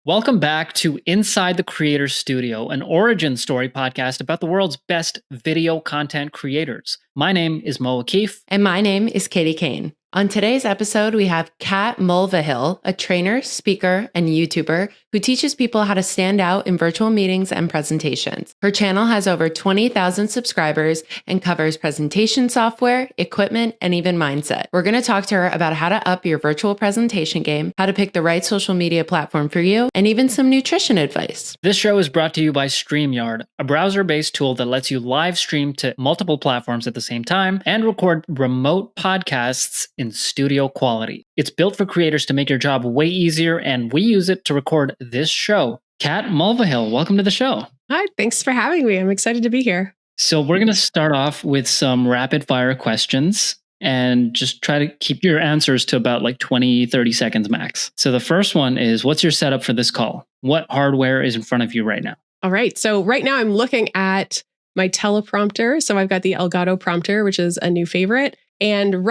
Welcome back to Inside the Creator Studio, an origin story podcast about the world's best video content creators. My name is Mo O'Keefe. And my name is Katie Kane. On today's episode, we have Kat Mulvihill, a trainer, speaker, and YouTuber who teaches people how to stand out in virtual meetings and presentations. Her channel has over 20,000 subscribers and covers presentation software, equipment, and even mindset. We're going to talk to her about how to up your virtual presentation game, how to pick the right social media platform for you, and even some nutrition advice. This show is brought to you by StreamYard, a browser-based tool that lets you live stream to multiple platforms at the same time and record remote podcasts in studio quality. It's built for creators to make your job way easier, and we use it to record this show. Kat Mulvihill, welcome to the show. Hi, thanks for having me. I'm excited to be here. So we're going to start off with some rapid fire questions and just try to keep your answers to about 20, 30 seconds max. So the first one is, what's your setup for this call? What hardware is in front of you right now? All right. So right now I'm looking at my teleprompter. So I've got the Elgato prompter, which is a new favorite. And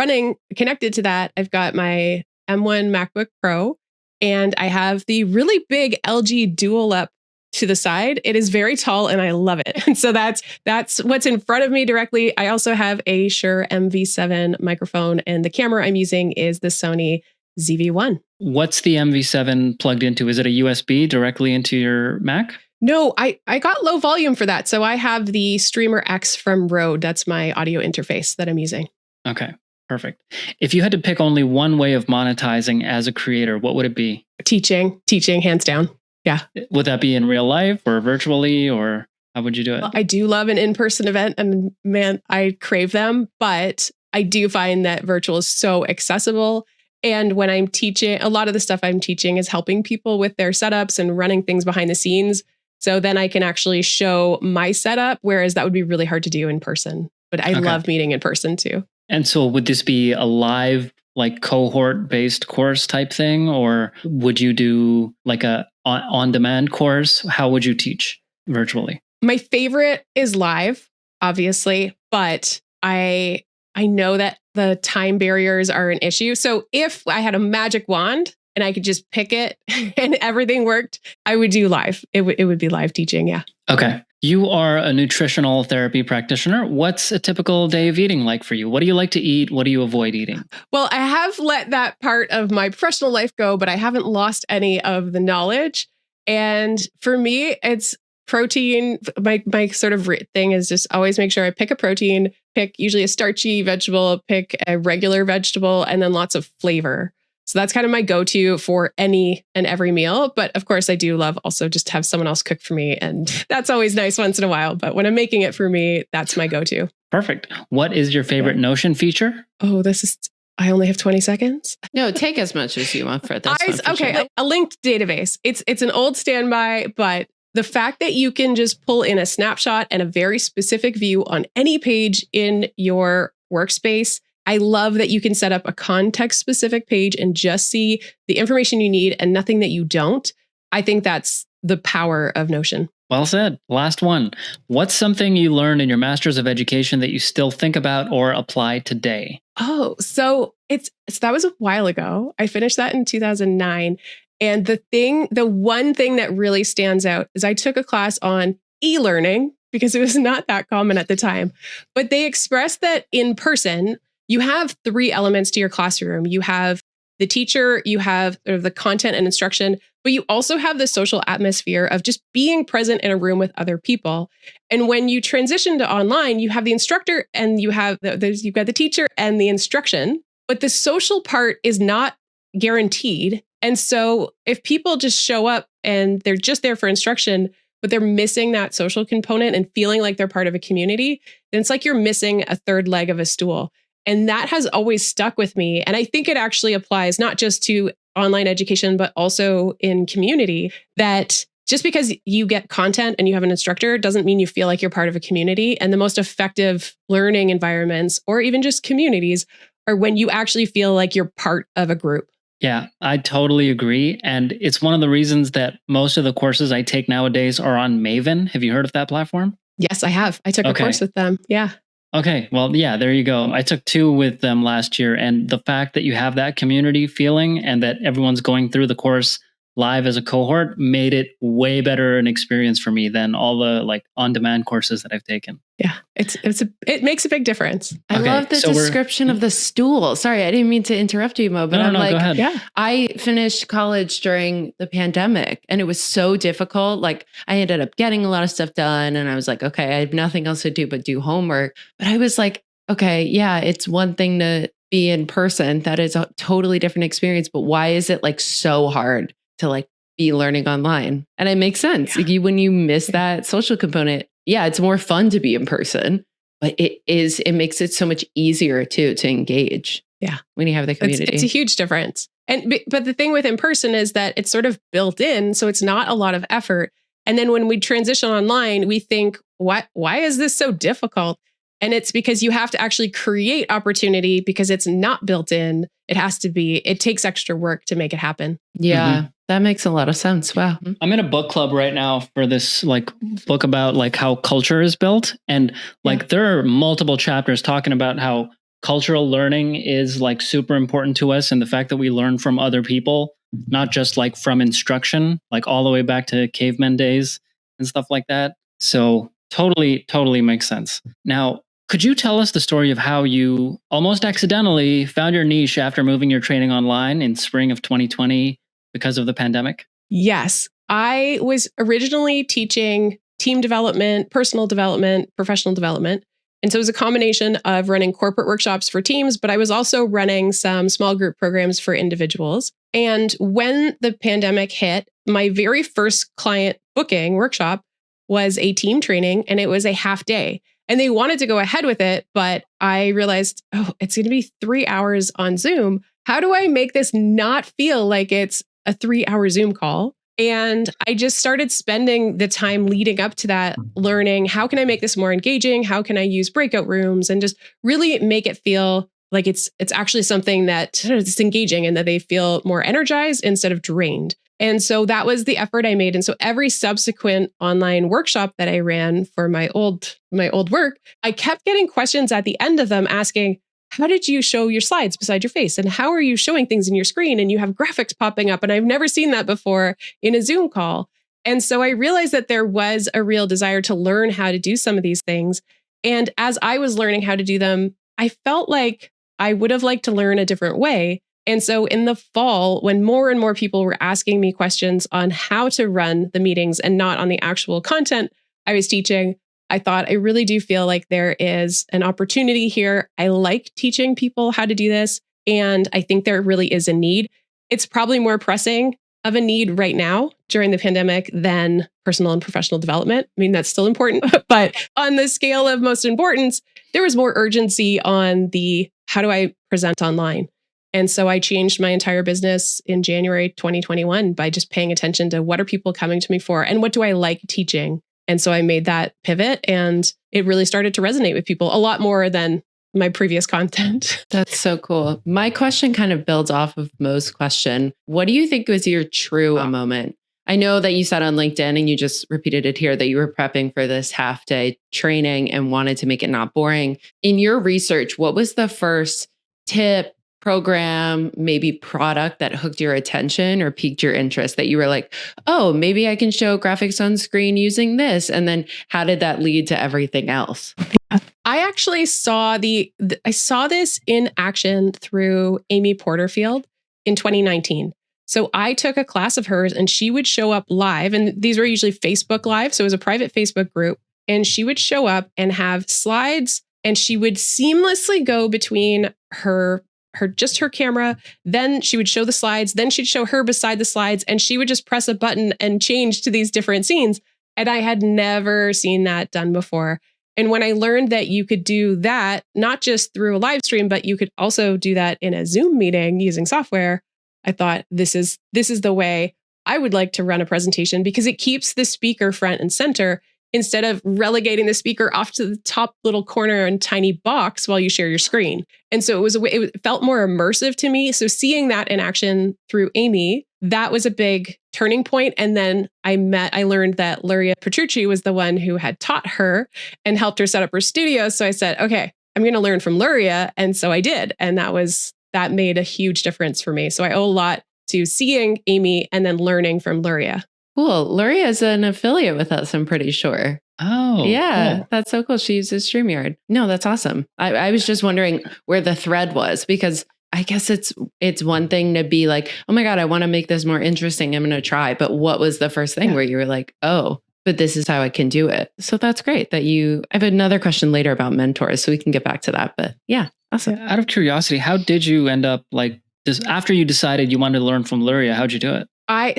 connected to that, I've got my M1 MacBook Pro, and I have the really big LG Dual Up to the side. It is very tall and I love it. And so that's what's in front of me directly. I also have a Shure MV7 microphone, and the camera I'm using is the Sony ZV-1. What's the MV7 plugged into? Is it a USB directly into your Mac? No, I got low volume for that. So I have the Streamer X from Rode. That's my audio interface that I'm using. Okay, perfect. If you had to pick only one way of monetizing as a creator, what would it be? Teaching, hands down. Yeah. Would that be in real life or virtually, or how would you do it? Well, I do love an in-person event, and man, I crave them, but I do find that virtual is so accessible. And when I'm teaching, a lot of the stuff I'm teaching is helping people with their setups and running things behind the scenes. So then I can actually show my setup, whereas that would be really hard to do in person. But I love meeting in person too. And so would this be a live, cohort-based course type thing? Or would you do a on-demand course? How would you teach virtually? My favorite is live, obviously, but I know that the time barriers are an issue. So if I had a magic wand and I could just pick it and everything worked, I would do live. It would be live teaching, yeah. Okay. You are a nutritional therapy practitioner. What's a typical day of eating like for you? What do you like to eat? What do you avoid eating? Well, I have let that part of my professional life go, but I haven't lost any of the knowledge. And for me, it's protein. My sort of thing is just always make sure I pick a protein, pick usually a starchy vegetable, pick a regular vegetable, and then lots of flavor. So that's kind of my go-to for any and every meal. But of course, I do love also just to have someone else cook for me. And that's always nice once in a while. But when I'm making it for me, that's my go-to. Perfect. What is your favorite Notion feature? Oh, I only have 20 seconds. No, take as much as you want for this. Okay, a linked database. It's an old standby, but the fact that you can just pull in a snapshot and a very specific view on any page in your workspace. I love that you can set up a context-specific page and just see the information you need and nothing that you don't. I think that's the power of Notion. Well said. Last one. What's something you learned in your Master's of Education that you still think about or apply today? Oh, so that was a while ago. I finished that in 2009. And the one thing that really stands out is I took a class on e-learning because it was not that common at the time. But they expressed that in person, you have three elements to your classroom. You have the teacher, you have sort of the content and instruction, but you also have the social atmosphere of just being present in a room with other people. And when you transition to online, you have the instructor and you've got the teacher and the instruction, but the social part is not guaranteed. And so if people just show up and they're just there for instruction, but they're missing that social component and feeling like they're part of a community, then it's like you're missing a third leg of a stool. And that has always stuck with me. And I think it actually applies not just to online education, but also in community, that just because you get content and you have an instructor doesn't mean you feel like you're part of a community. And the most effective learning environments, or even just communities, are when you actually feel like you're part of a group. Yeah, I totally agree. And it's one of the reasons that most of the courses I take nowadays are on Maven. Have you heard of that platform? Yes, I have. I took a course with them. Yeah. Okay. Well, yeah, there you go. I took 2 with them last year. And the fact that you have that community feeling and that everyone's going through the course live as a cohort made it way better an experience for me than all the like on-demand courses that I've taken. Yeah, it makes a big difference. I love the description of the stool. Sorry, I didn't mean to interrupt you, Mo, but I'm like, go ahead. Yeah. I finished college during the pandemic and it was so difficult. Like I ended up getting a lot of stuff done and I was like, okay, I have nothing else to do but do homework. But I was like, okay, yeah, it's one thing to be in person. That is a totally different experience. But why is it like so hard to like be learning online? And it makes sense. Yeah. Like when you miss that social component, yeah, it's more fun to be in person, but it makes it so much easier to engage. Yeah. When you have the community. It's a huge difference. But the thing with in person is that it's sort of built in, so it's not a lot of effort. And then when we transition online, we think, why is this so difficult? And it's because you have to actually create opportunity because it's not built in. It takes extra work to make it happen. Yeah, that makes a lot of sense. Wow. I'm in a book club right now for this like book about like how culture is built. And like there are multiple chapters talking about how cultural learning is like super important to us and the fact that we learn from other people, not just like from instruction, like all the way back to caveman days and stuff like that. So totally makes sense. Now, could you tell us the story of how you almost accidentally found your niche after moving your training online in spring of 2020 because of the pandemic? Yes. I was originally teaching team development, personal development, professional development. And so it was a combination of running corporate workshops for teams, but I was also running some small group programs for individuals. And when the pandemic hit, my very first client booking workshop was a team training, and it was a half day. And they wanted to go ahead with it, but I realized, it's going to be 3 hours on Zoom. How do I make this not feel like it's a 3-hour Zoom call? And I just started spending the time leading up to that, learning how can I make this more engaging? How can I use breakout rooms and just really make it feel like it's actually something that it's engaging and that they feel more energized instead of drained. And so that was the effort I made. And so every subsequent online workshop that I ran for my old work, I kept getting questions at the end of them asking, how did you show your slides beside your face? And how are you showing things in your screen? And you have graphics popping up. And I've never seen that before in a Zoom call. And so I realized that there was a real desire to learn how to do some of these things. And as I was learning how to do them, I felt like I would have liked to learn a different way. And so in the fall, when more and more people were asking me questions on how to run the meetings and not on the actual content I was teaching, I thought I really do feel like there is an opportunity here. I like teaching people how to do this, and I think there really is a need. It's probably more pressing of a need right now during the pandemic than personal and professional development. I mean, that's still important, but on the scale of most importance, there was more urgency on the how do I present online? And so I changed my entire business in January 2021 by just paying attention to what are people coming to me for and what do I like teaching? And so I made that pivot and it really started to resonate with people a lot more than my previous content. That's so cool. My question kind of builds off of Mo's question. What do you think was your true moment? I know that you said on LinkedIn and you just repeated it here that you were prepping for this half day training and wanted to make it not boring. In your research, what was the first tip, program, maybe product that hooked your attention or piqued your interest that you were like, oh, maybe I can show graphics on screen using this? And then how did that lead to everything else? I actually saw I saw this in action through Amy Porterfield in 2019. So I took a class of hers and she would show up live, and these were usually Facebook Live. So it was a private Facebook group, and she would show up and have slides, and she would seamlessly go between her camera. Then she would show the slides. Then she'd show her beside the slides, and she would just press a button and change to these different scenes. And I had never seen that done before. And when I learned that you could do that, not just through a live stream, but you could also do that in a Zoom meeting using software, I thought this is the way I would like to run a presentation, because it keeps the speaker front and center instead of relegating the speaker off to the top little corner and tiny box while you share your screen. And so it felt more immersive to me. So seeing that in action through Amy, that was a big turning point. And then I learned that Luria Petrucci was the one who had taught her and helped her set up her studio. So I said, okay, I'm going to learn from Luria. And so I did. And that made a huge difference for me. So I owe a lot to seeing Amy and then learning from Luria. Cool. Luria is an affiliate with us, I'm pretty sure. Oh, yeah, cool. That's so cool. She uses StreamYard. No, that's awesome. I was just wondering where the thread was, because I guess it's one thing to be like, oh my God, I want to make this more interesting. I'm going to try. But what was the first thing where you were like, oh, but this is how I can do it. So that's great that I have another question later about mentors, so we can get back to that. But yeah, awesome. Yeah, out of curiosity, how did you end up like this after you decided you wanted to learn from Luria? How'd you do it? I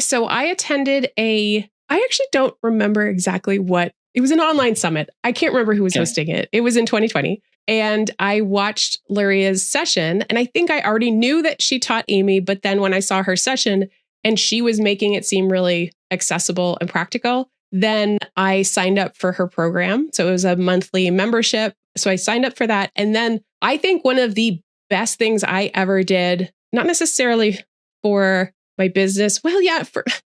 attended I actually don't remember exactly what, it was an online summit. I can't remember who was hosting it. It was in 2020. And I watched Luria's session, and I think I already knew that she taught Amy, but then when I saw her session and she was making it seem really accessible and practical, then I signed up for her program. So it was a monthly membership. So I signed up for that. And then I think one of the best things I ever did, not necessarily for my business. Well, yeah,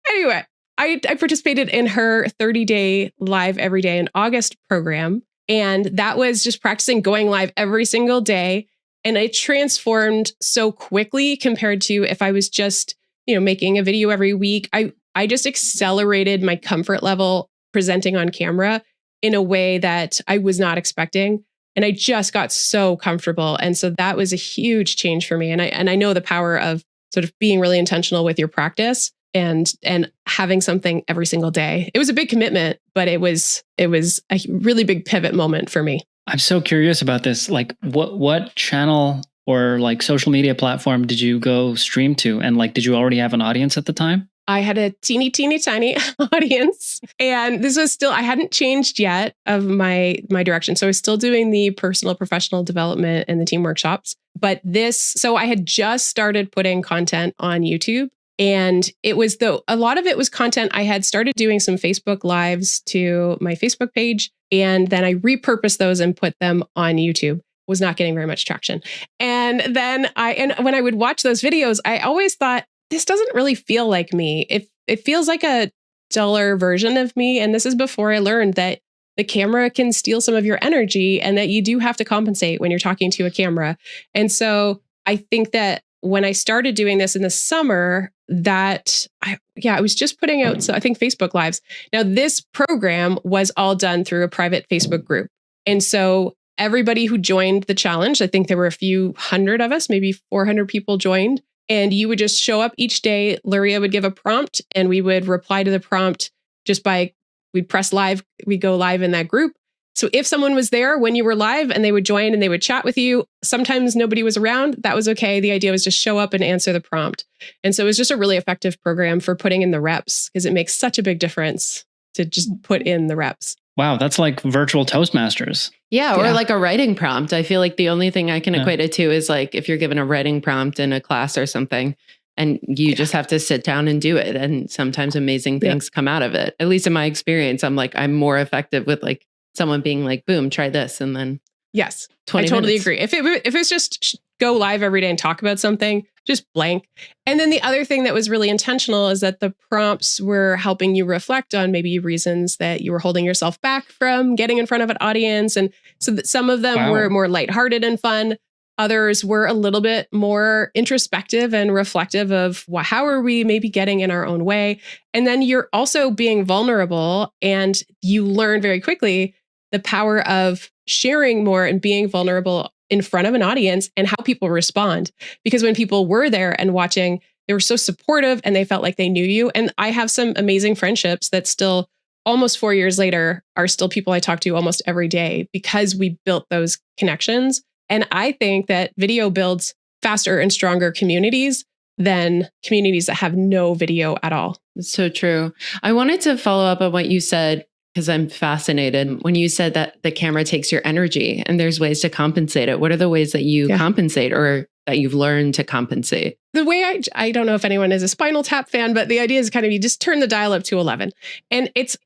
anyway, I participated in her 30-day live every day in August program. And that was just practicing going live every single day. And it transformed so quickly compared to if I was just, making a video every week. I just accelerated my comfort level presenting on camera in a way that I was not expecting. And I just got so comfortable. And so that was a huge change for me. And I know the power of sort of being really intentional with your practice and having something every single day. It was a big commitment, but it was a really big pivot moment for me. I'm so curious about this. Like what channel or like social media platform did you go stream to? And like, did you already have an audience at the time? I had a teeny tiny audience, and this was still, I hadn't changed yet of my direction. So I was still doing the personal professional development and the team workshops, but so I had just started putting content on YouTube, and it was a lot of it was content. I had started doing some Facebook lives to my Facebook page, and then I repurposed those and put them on YouTube. Was not getting very much traction. And then when I would watch those videos, I always thought, this doesn't really feel like me. It feels like a duller version of me. And this is before I learned that the camera can steal some of your energy and that you do have to compensate when you're talking to a camera. And so I think that when I started doing this in the summer, I was just putting out, so I think Facebook Lives. Now, this program was all done through a private Facebook group. And so everybody who joined the challenge, I think there were a few hundred of us, maybe 400 people joined. And you would just show up each day. Luria would give a prompt and we would reply to the prompt we'd press live. We'd go live in that group. So if someone was there when you were live and they would join and they would chat with you, sometimes nobody was around. That was okay. The idea was just show up and answer the prompt. And so it was just a really effective program for putting in the reps, because it makes such a big difference to just put in the reps. Wow, that's like virtual Toastmasters. Yeah, or like a writing prompt. I feel like the only thing I can equate it to is like if you're given a writing prompt in a class or something, and you just have to sit down and do it. And sometimes amazing things come out of it. At least in my experience, I'm more effective with like someone being like, boom, try this. And then yes, I totally agree. If it's just go live every day and talk about something, just blank. And then the other thing that was really intentional is that the prompts were helping you reflect on maybe reasons that you were holding yourself back from getting in front of an audience. And so that some of them were more lighthearted and fun. Others were a little bit more introspective and reflective of how are we maybe getting in our own way. And then you're also being vulnerable, and you learn very quickly the power of sharing more and being vulnerable in front of an audience and how people respond. Because when people were there and watching, they were so supportive and they felt like they knew you. And I have some amazing friendships that still, almost 4 years later, are still people I talk to almost every day because we built those connections. And I think that video builds faster and stronger communities than communities that have no video at all. It's so true. I wanted to follow up on what you said, because I'm fascinated when you said that the camera takes your energy and there's ways to compensate it. What are the ways that you compensate, or that you've learned to compensate? The way I don't know if anyone is a Spinal Tap fan, but the idea is kind of you just turn the dial up to 11. And it's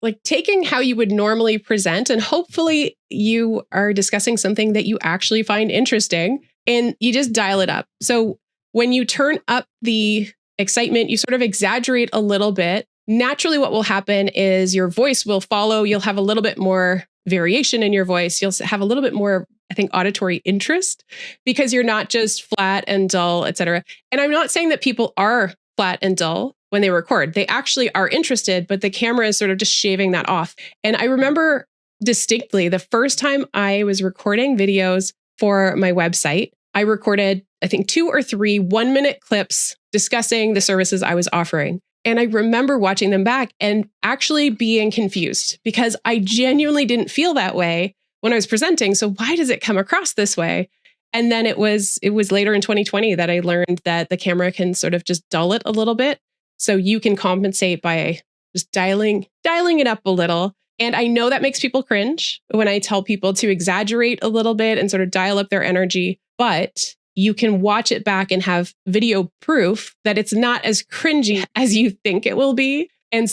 like taking how you would normally present, and hopefully you are discussing something that you actually find interesting, and you just dial it up. So when you turn up the excitement, you sort of exaggerate a little bit. Naturally, what will happen is your voice will follow. You'll have a little bit more variation in your voice. You'll have a little bit more I think, auditory interest, because you're not just flat and dull, et cetera. And I'm not saying that people are flat and dull when they record. They actually are interested, but the camera is sort of just shaving that off. And I remember distinctly the first time I was recording videos for my website, I recorded, I think, 2 or 3 1-minute clips discussing the services I was offering. And I remember watching them back and actually being confused because I genuinely didn't feel that way when I was presenting. So why does it come across this way? And then it was later in 2020 that I learned that the camera can sort of just dull it a little bit. So you can compensate by just dialing it up a little. And I know that makes people cringe when I tell people to exaggerate a little bit and sort of dial up their energy, but you can watch it back and have video proof that it's not as cringy as you think it will be. And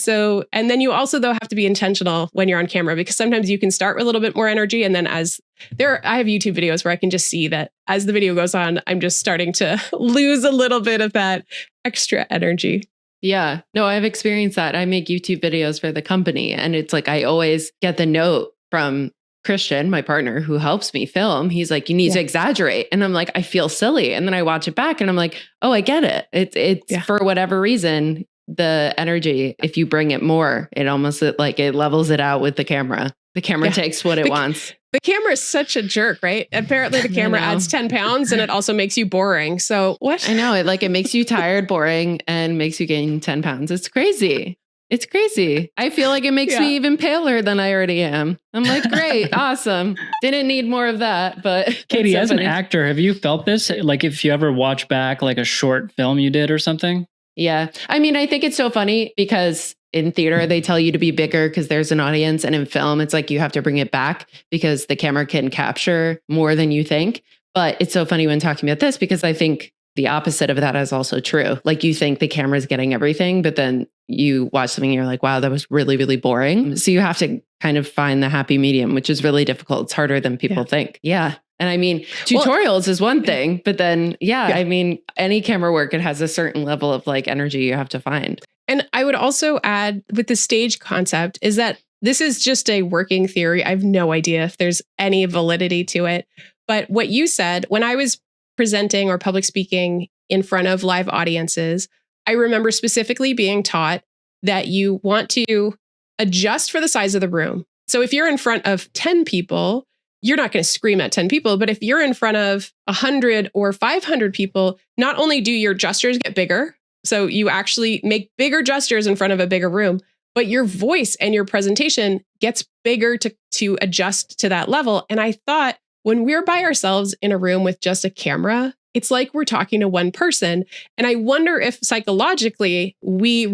then you also, though, have to be intentional when you're on camera, because sometimes you can start with a little bit more energy. And then I have YouTube videos where I can just see that as the video goes on, I'm just starting to lose a little bit of that extra energy. Yeah, no, I've experienced that. I make YouTube videos for the company, and it's like I always get the note from Christian, my partner, who helps me film. He's like, you need to exaggerate. And I'm like, I feel silly. And then I watch it back and I'm like, oh, I get it. It's for whatever reason, the energy, if you bring it more, it almost it levels it out with the camera. The camera takes what it wants. The camera is such a jerk, right? Apparently the camera adds 10 pounds and it also makes you boring. So what? I know, it makes you tired, boring, and makes you gain 10 pounds. It's crazy. It's crazy. I feel like it makes me even paler than I already am. I'm like, great, awesome. Didn't need more of that, but Katie, as an actor, have you felt this? Like if you ever watch back like a short film you did or something? Yeah. I mean, I think it's so funny because in theater, they tell you to be bigger because there's an audience. And in film, it's like you have to bring it back because the camera can capture more than you think. But it's so funny when talking about this because I think the opposite of that is also true. Like you think the camera's getting everything, but then you watch something and you're like, wow, that was really, really boring. So you have to kind of find the happy medium, which is really difficult. It's harder than people think. Yeah. And I mean, tutorials is one thing, but then, I mean, any camera work, it has a certain level of like energy you have to find. And I would also add with the stage concept is that this is just a working theory. I have no idea if there's any validity to it. But what you said, when I was presenting or public speaking in front of live audiences, I remember specifically being taught that you want to adjust for the size of the room. So if you're in front of 10 people, you're not going to scream at 10 people. But if you're in front of 100 or 500 people, not only do your gestures get bigger, so you actually make bigger gestures in front of a bigger room, but your voice and your presentation gets bigger to adjust to that level. And I thought when we're by ourselves in a room with just a camera, it's like we're talking to one person. And I wonder if psychologically we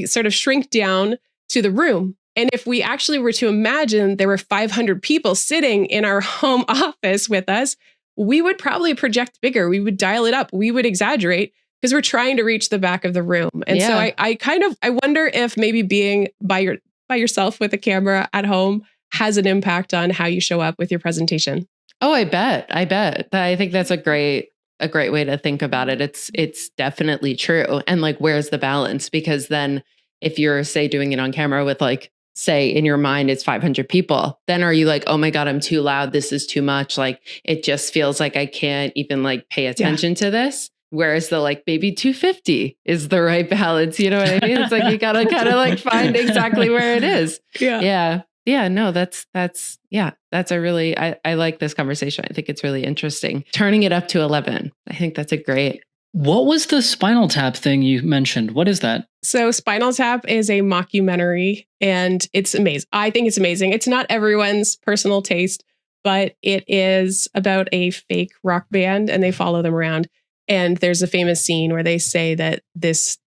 sort of shrink down to the room. And if we actually were to imagine there were 500 people sitting in our home office with us, we would probably project bigger. We would dial it up. We would exaggerate because we're trying to reach the back of the room. And so I wonder if maybe being by yourself with a camera at home has an impact on how you show up with your presentation. Oh, I bet. I think that's a great way to think about it. It's definitely true. And like, where's the balance? Because then if you're, say, doing it on camera with like, say in your mind, it's 500 people, then are you like, oh my God, I'm too loud. This is too much. Like, it just feels like I can't even like pay attention to this. Whereas the like maybe 250 is the right balance. You know what I mean? It's like, you got to kind of like find exactly where it is. Yeah. No, that's a really, I like this conversation. I think it's really interesting. Turning it up to 11. I think that's a great. What was the Spinal Tap thing you mentioned? What is that? So Spinal Tap is a mockumentary and it's amazing. I think it's amazing. It's not everyone's personal taste, but it is about a fake rock band and they follow them around. And there's a famous scene where they say that this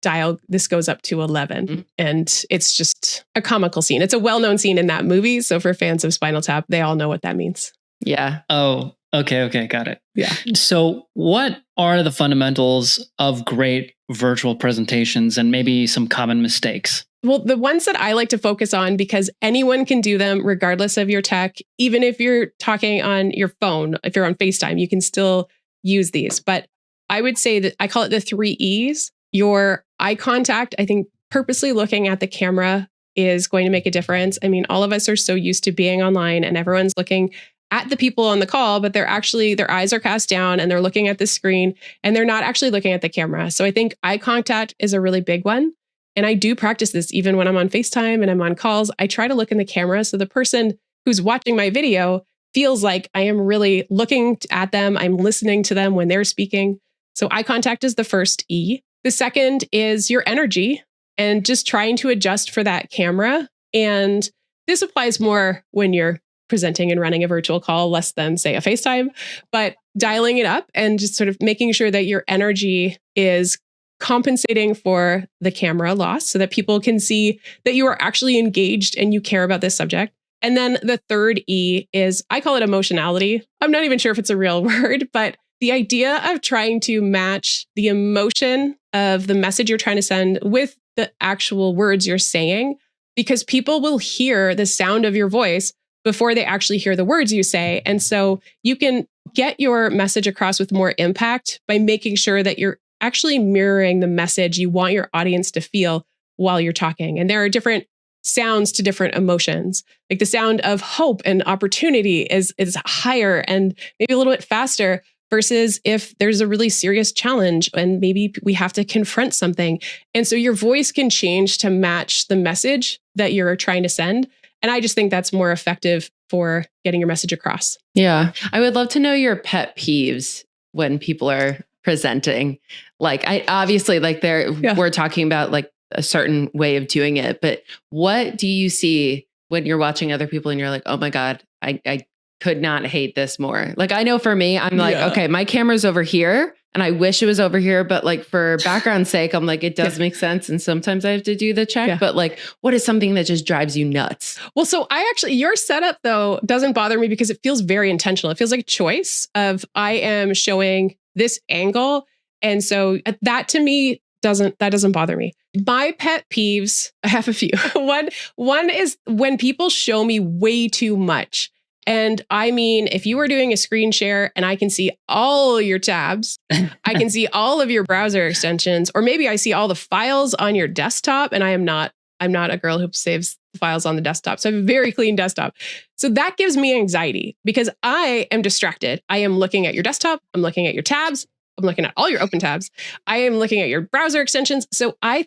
goes up to 11. Mm-hmm. And it's just a comical scene. It's a well-known scene in that movie. So for fans of Spinal Tap, they all know what that means. Yeah. Oh, okay. Got it. Yeah. So what are the fundamentals of great virtual presentations and maybe some common mistakes? Well, the ones that I like to focus on, because anyone can do them regardless of your tech, even if you're talking on your phone, if you're on FaceTime, you can still use these. But I would say that I call it the 3 E's. Your eye contact, I think purposely looking at the camera is going to make a difference. I mean, all of us are so used to being online and everyone's looking at the people on the call, but they're actually, their eyes are cast down and they're looking at the screen and they're not actually looking at the camera. So I think eye contact is a really big one. And I do practice this even when I'm on FaceTime and I'm on calls. I try to look in the camera so the person who's watching my video feels like I am really looking at them. I'm listening to them when they're speaking. So eye contact is the first E. The second is your energy and just trying to adjust for that camera. And this applies more when you're presenting and running a virtual call, less than, say, a FaceTime, but dialing it up and just sort of making sure that your energy is compensating for the camera loss so that people can see that you are actually engaged and you care about this subject. And then the third E is, I call it emotionality. I'm not even sure if it's a real word, but the idea of trying to match the emotion of the message you're trying to send with the actual words you're saying, because people will hear the sound of your voice before they actually hear the words you say. And so you can get your message across with more impact by making sure that you're actually mirroring the message you want your audience to feel while you're talking. And there are different sounds to different emotions. Like the sound of hope and opportunity is higher and maybe a little bit faster versus if there's a really serious challenge and maybe we have to confront something. And so your voice can change to match the message that you're trying to send. And I just think that's more effective for getting your message across. Yeah. I would love to know your pet peeves when people are presenting. Like I obviously we're talking about like a certain way of doing it, but what do you see when you're watching other people and you're like, oh my God, I could not hate this more. Like, I know for me, I'm like, okay, my camera's over here and I wish it was over here, but like for background's sake, I'm like, it does make sense. And sometimes I have to do the check, but like, what is something that just drives you nuts? Well, so your setup though, doesn't bother me because it feels very intentional. It feels like a choice of I am showing this angle. And so that to me doesn't bother me. My pet peeves, I have a few. One is when people show me way too much. And I mean, if you were doing a screen share and I can see all your tabs, I can see all of your browser extensions, or maybe I see all the files on your desktop, and I'm not a girl who saves the files on the desktop. So I have a very clean desktop. So that gives me anxiety because I am distracted. I am looking at your desktop. I'm looking at your tabs. I'm looking at all your open tabs. I am looking at your browser extensions. So I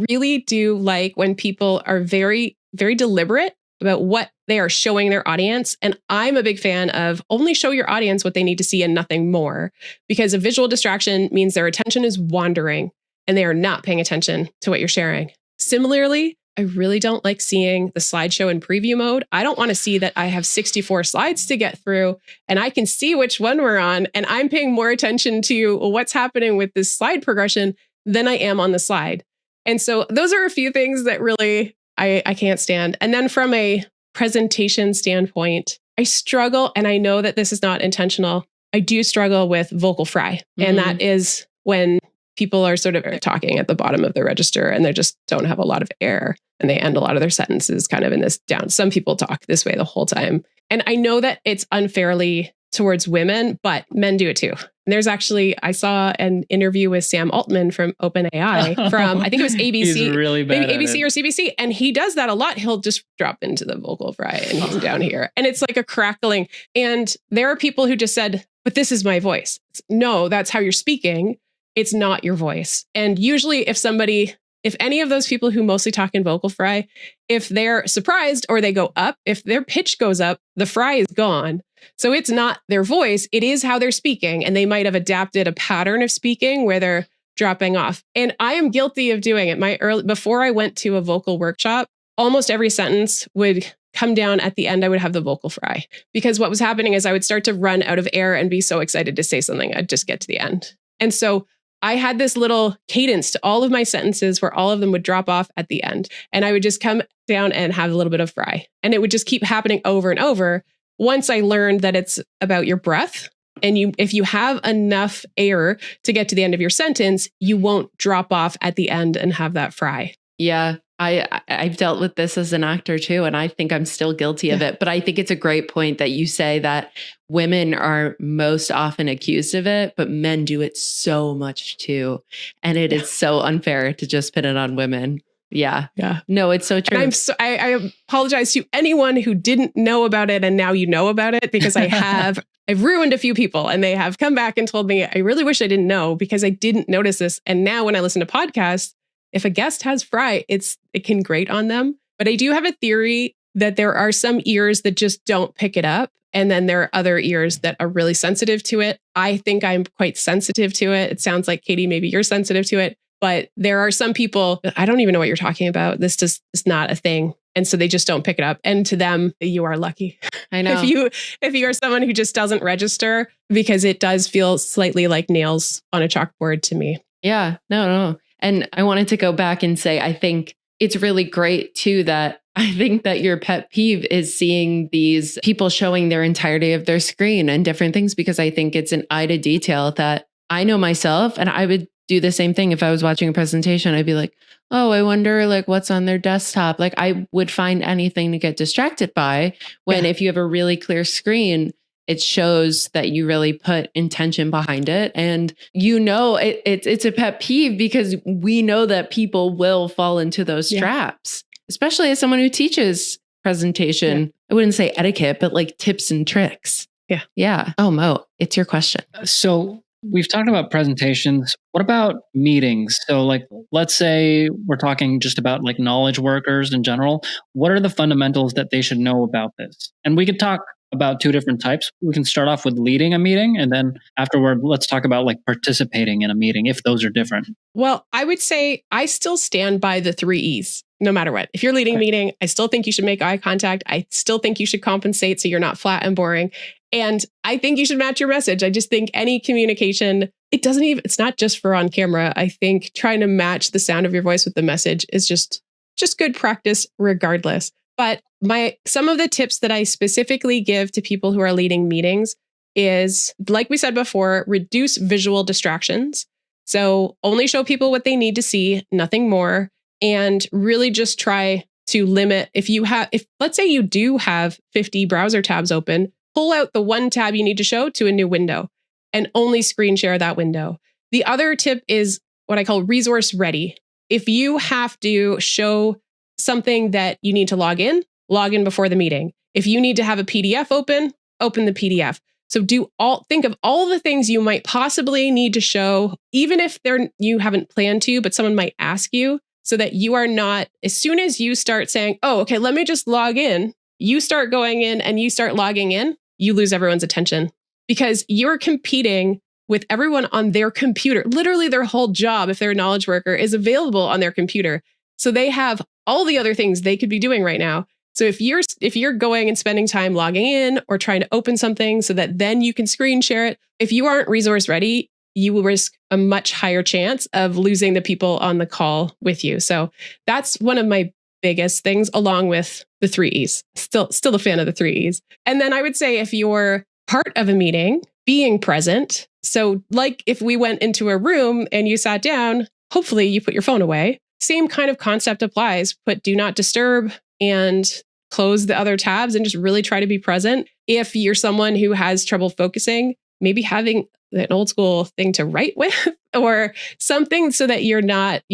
really do like when people are very, very deliberate about what they are showing their audience. And I'm a big fan of only show your audience what they need to see and nothing more, because a visual distraction means their attention is wandering and they are not paying attention to what you're sharing. Similarly, I really don't like seeing the slideshow in preview mode. I don't want to see that I have 64 slides to get through and I can see which one we're on. And I'm paying more attention to what's happening with this slide progression than I am on the slide. And so those are a few things that really I can't stand. And then from a presentation standpoint, I struggle, and I know that this is not intentional. I do struggle with vocal fry. And that is when people are sort of talking at the bottom of the register and they just don't have a lot of air and they end a lot of their sentences kind of in this down. Some people talk this way the whole time. And I know that it's unfairly towards women, but men do it too. And there's actually, I saw an interview with Sam Altman from OpenAI from, I think it was ABC. He's really bad maybe ABC or CBC. And he does that a lot. He'll just drop into the vocal fry and he's down here. And it's like a crackling. And there are people who just said, but this is my voice. No, that's how you're speaking. It's not your voice. And usually if any of those people who mostly talk in vocal fry, if they're surprised or they go up, if their pitch goes up, the fry is gone. So it's not their voice, it is how they're speaking. And they might have adapted a pattern of speaking where they're dropping off. And I am guilty of doing it. Before I went to a vocal workshop, almost every sentence would come down at the end. I would have the vocal fry because what was happening is I would start to run out of air and be so excited to say something. I'd just get to the end. And so I had this little cadence to all of my sentences where all of them would drop off at the end. And I would just come down and have a little bit of fry. And it would just keep happening over and over. Once I learned that it's about your breath, and if you have enough air to get to the end of your sentence, you won't drop off at the end and have that fry. Yeah. I've dealt with this as an actor too, and I think I'm still guilty of it. But I think it's a great point that you say that women are most often accused of it, but men do it so much too. And it is so unfair to just pin it on women. Yeah. Yeah. No, it's so true. And I apologize to anyone who didn't know about it and now you know about it, because I've ruined a few people and they have come back and told me, I really wish I didn't know because I didn't notice this. And now when I listen to podcasts, if a guest has fry, it can grate on them. But I do have a theory that there are some ears that just don't pick it up. And then there are other ears that are really sensitive to it. I think I'm quite sensitive to it. It sounds like, Katie, maybe you're sensitive to it. But there are some people, I don't even know what you're talking about. This just is not a thing. And so they just don't pick it up. And to them, you are lucky. I know. If you are someone who just doesn't register, because it does feel slightly like nails on a chalkboard to me. Yeah, no. And I wanted to go back and say, I think it's really great too that I think that your pet peeve is seeing these people showing their entirety of their screen and different things, because I think it's an eye to detail that I know myself, and I would do the same thing if I was watching a presentation. I'd be like, oh, I wonder like what's on their desktop. Like I would find anything to get distracted by when if you have a really clear screen, it shows that you really put intention behind it. And it's a pet peeve because we know that people will fall into those traps, especially as someone who teaches presentation. Yeah. I wouldn't say etiquette, but like tips and tricks. Yeah. Yeah. Oh, Mo, it's your question. So we've talked about presentations. What about meetings? So like, let's say we're talking just about like knowledge workers in general. What are the fundamentals that they should know about this? And we could talk about two different types. We can start off with leading a meeting, and then afterward, let's talk about like participating in a meeting, if those are different. Well, I would say I still stand by the 3 E's, no matter what. If you're leading a meeting, I still think you should make eye contact. I still think you should compensate so you're not flat and boring. And I think you should match your message. I just think any communication, it's not just for on camera. I think trying to match the sound of your voice with the message is just good practice regardless. But some of the tips that I specifically give to people who are leading meetings is, like we said before, reduce visual distractions. So only show people what they need to see, nothing more. And really just try to limit, if let's say you do have 50 browser tabs open, pull out the one tab you need to show to a new window and only screen share that window. The other tip is what I call resource ready. If you have to show something that you need to log in before the meeting. If you need to have a PDF open the PDF. So think of all the things you might possibly need to show, even if you haven't planned to, but someone might ask you, so that you are not, as soon as you start saying, oh, okay, let me just log in, you start going in and you start logging in, you lose everyone's attention because you're competing with everyone on their computer. Literally their whole job, if they're a knowledge worker, is available on their computer. So they have all the other things they could be doing right now. So if you're going and spending time logging in or trying to open something so that then you can screen share it, if you aren't resource ready, you will risk a much higher chance of losing the people on the call with you. So that's one of my biggest things, along with the 3 E's. Still a fan of the 3 E's. And then I would say if you're part of a meeting, being present. So like if we went into a room and you sat down, hopefully you put your phone away. Same kind of concept applies. Put do not disturb and close the other tabs and just really try to be present. If you're someone who has trouble focusing, maybe having an old school thing to write with or something so that you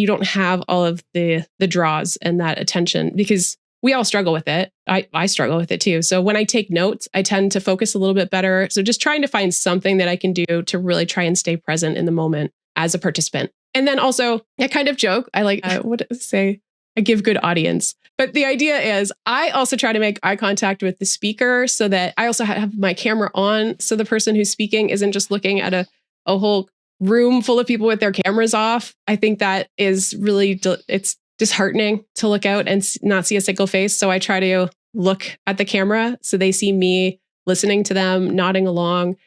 don't have all of the draws and that attention, because we all struggle with it. I struggle with it too. So when I take notes, I tend to focus a little bit better. So just trying to find something that I can do to really try and stay present in the moment as a participant. And then also, I kind of joke. I like, I give good audience. But the idea is I also try to make eye contact with the speaker so that I also have my camera on. So the person who's speaking isn't just looking at a whole room full of people with their cameras off. I think that is really, it's disheartening to look out and not see a single face. So I try to look at the camera so they see me listening to them, nodding along.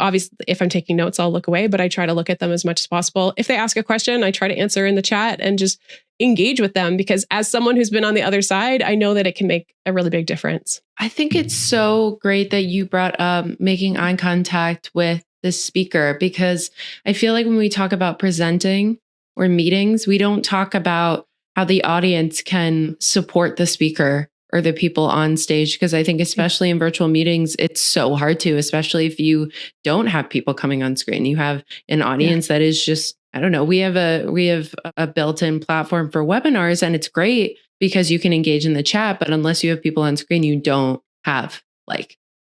Obviously, if I'm taking notes, I'll look away, but I try to look at them as much as possible. If they ask a question, I try to answer in the chat and just engage with them, because as someone who's been on the other side, I know that it can make a really big difference. I think it's so great that you brought up making eye contact with the speaker, because I feel like when we talk about presenting or meetings, we don't talk about how the audience can support the speaker or the people on stage. Because I think especially in virtual meetings, it's so hard to, especially if you don't have people coming on screen. You have an audience that is just I don't know, we have a built-in platform for webinars, and it's great because you can engage in the chat, but unless you have people on screen, you don't have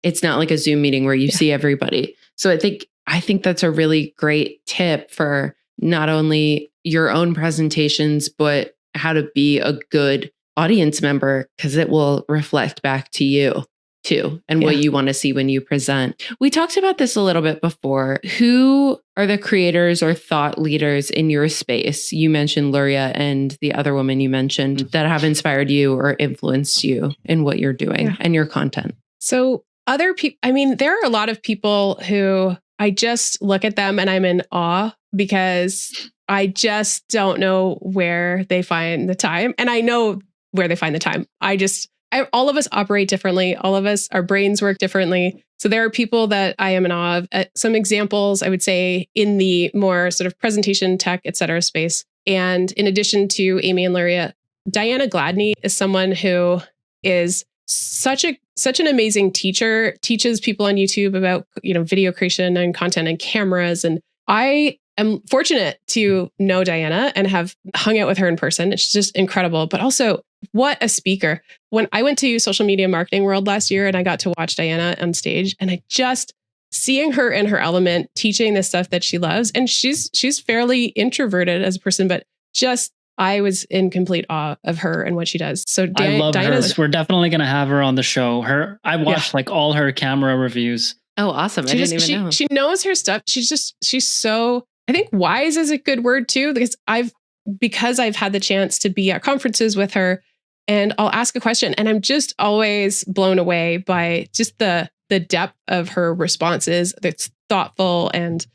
it's not like a Zoom meeting where you see everybody. So I think that's a really great tip for not only your own presentations, but how to be a good audience member, because it will reflect back to you too, and what you want to see when you present. We talked about this a little bit before. Who are the creators or thought leaders in your space? You mentioned Luria and the other woman you mentioned that have inspired you or influenced you in what you're doing and your content. So other people, I mean, there are a lot of people who I just look at them and I'm in awe because I just don't know where they find the time. And I know where they find the time. All of us operate differently. All of us, our brains work differently. So there are people that I am in awe of. Some examples, I would say, in the more sort of presentation, tech, et cetera space. And in addition to Amy and Luria, Diana Gladney is someone who is such an amazing teacher, teaches people on YouTube about, video creation and content and cameras. And I am fortunate to know Diana and have hung out with her in person. It's just incredible. But also, what a speaker. When I went to Social Media Marketing World last year and I got to watch Diana on stage, and I just seeing her in her element, teaching the stuff that she loves. And she's fairly introverted as a person, but I was in complete awe of her and what she does. So I love her. We're definitely going to have her on the show. I watched all her camera reviews. Oh, awesome. I didn't even know. She knows her stuff. She's so, I think wise is a good word too, because I've had the chance to be at conferences with her, and I'll ask a question and I'm just always blown away by just the depth of her responses. It's thoughtful, and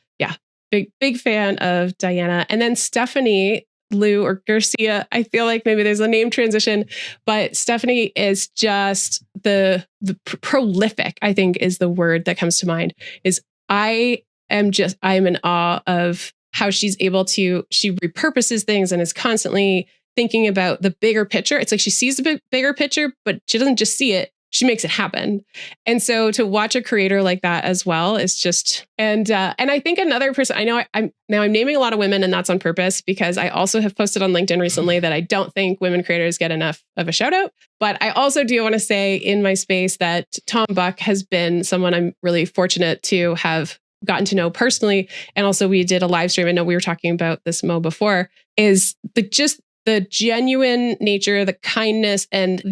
big fan of Diana. And then Stephanie Liu or Garcia, I feel like maybe there's a name transition, but Stephanie is just the prolific, I think is the word that comes to mind. I'm in awe of how she's able to, she repurposes things and is constantly thinking about the bigger picture. It's like she sees the bigger picture, but she doesn't just see it. She makes it happen. And so to watch a creator like that as well is just, and I think another person, I know I'm naming a lot of women, and that's on purpose because I also have posted on LinkedIn recently that I don't think women creators get enough of a shout out. But I also do want to say in my space that Tom Buck has been someone I'm really fortunate to have gotten to know personally. And also we did a live stream. I know we were talking about this, Mo, before, is the genuine nature, the kindness, and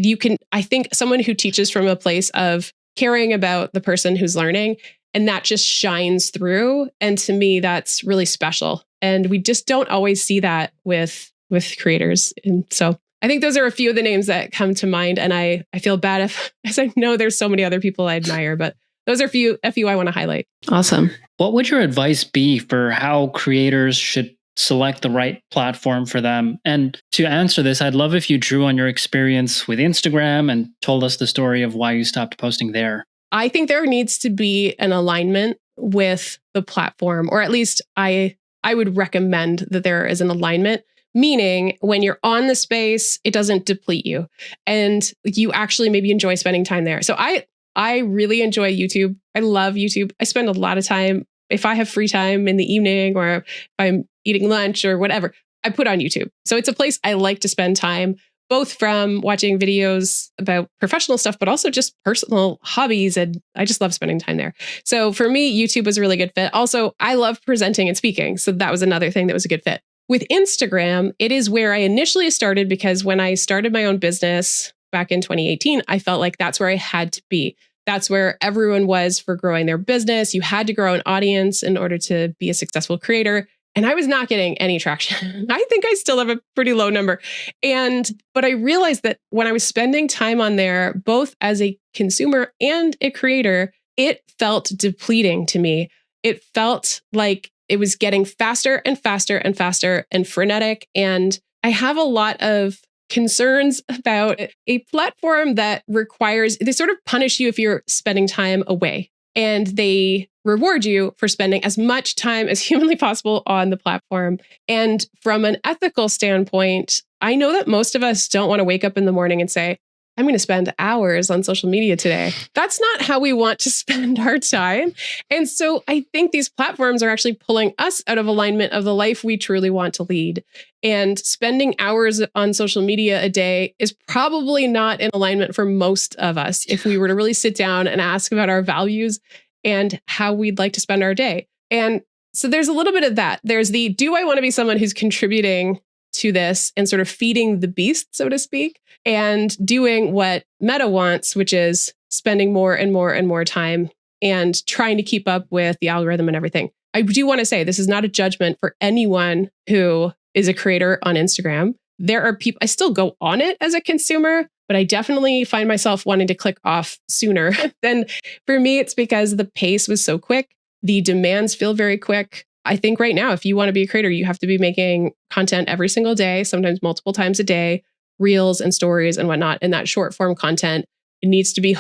I think someone who teaches from a place of caring about the person who's learning, and that just shines through. And to me, that's really special. And we just don't always see that with creators. And so I think those are a few of the names that come to mind. And I feel bad as I know there's so many other people I admire, but those are a few I want to highlight. Awesome. What would your advice be for how creators should select the right platform for them? And to answer this, I'd love if you drew on your experience with Instagram and told us the story of why you stopped posting there. I think there needs to be an alignment with the platform, or at least I would recommend that there is an alignment, meaning when you're on the space, it doesn't deplete you and you actually maybe enjoy spending time there. So I really enjoy YouTube. I love YouTube. I spend a lot of time, if I have free time in the evening or if I'm eating lunch or whatever, I put on YouTube. So it's a place I like to spend time, both from watching videos about professional stuff, but also just personal hobbies. And I just love spending time there. So for me, YouTube was a really good fit. Also, I love presenting and speaking. So that was another thing that was a good fit. With Instagram, it is where I initially started because when I started my own business back in 2018, I felt like that's where I had to be. That's where everyone was for growing their business. You had to grow an audience in order to be a successful creator. And I was not getting any traction. I think I still have a pretty low number. But I realized that when I was spending time on there, both as a consumer and a creator, it felt depleting to me. It felt like it was getting faster and faster and faster and frenetic. And I have a lot of concerns about a platform that they sort of punish you if you're spending time away, and they reward you for spending as much time as humanly possible on the platform. And from an ethical standpoint, I know that most of us don't want to wake up in the morning and say, I'm going to spend hours on social media today. That's not how we want to spend our time. And so I think these platforms are actually pulling us out of alignment of the life we truly want to lead. And spending hours on social media a day is probably not in alignment for most of us if we were to really sit down and ask about our values and how we'd like to spend our day. And so there's a little bit of that. There's the, do I want to be someone who's contributing to this and sort of feeding the beast, so to speak, and doing what Meta wants, which is spending more and more and more time and trying to keep up with the algorithm and everything. I do want to say this is not a judgment for anyone who is a creator on Instagram. There are people, I still go on it as a consumer, but I definitely find myself wanting to click off sooner. Then for me, it's because the pace was so quick. The demands feel very quick. I think right now, if you want to be a creator, you have to be making content every single day, sometimes multiple times a day, reels and stories and whatnot. And that short form content, it needs to be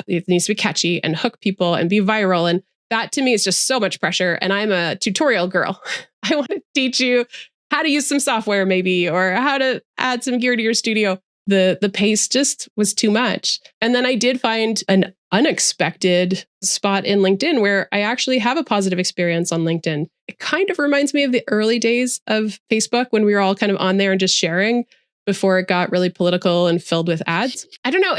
it needs to be catchy and hook people and be viral. And that to me is just so much pressure. And I'm a tutorial girl. I want to teach you how to use some software maybe, or how to add some gear to your studio. The pace just was too much. And then I did find an unexpected spot in LinkedIn where I actually have a positive experience on LinkedIn. It kind of reminds me of the early days of Facebook when we were all kind of on there and just sharing before it got really political and filled with ads. I don't know.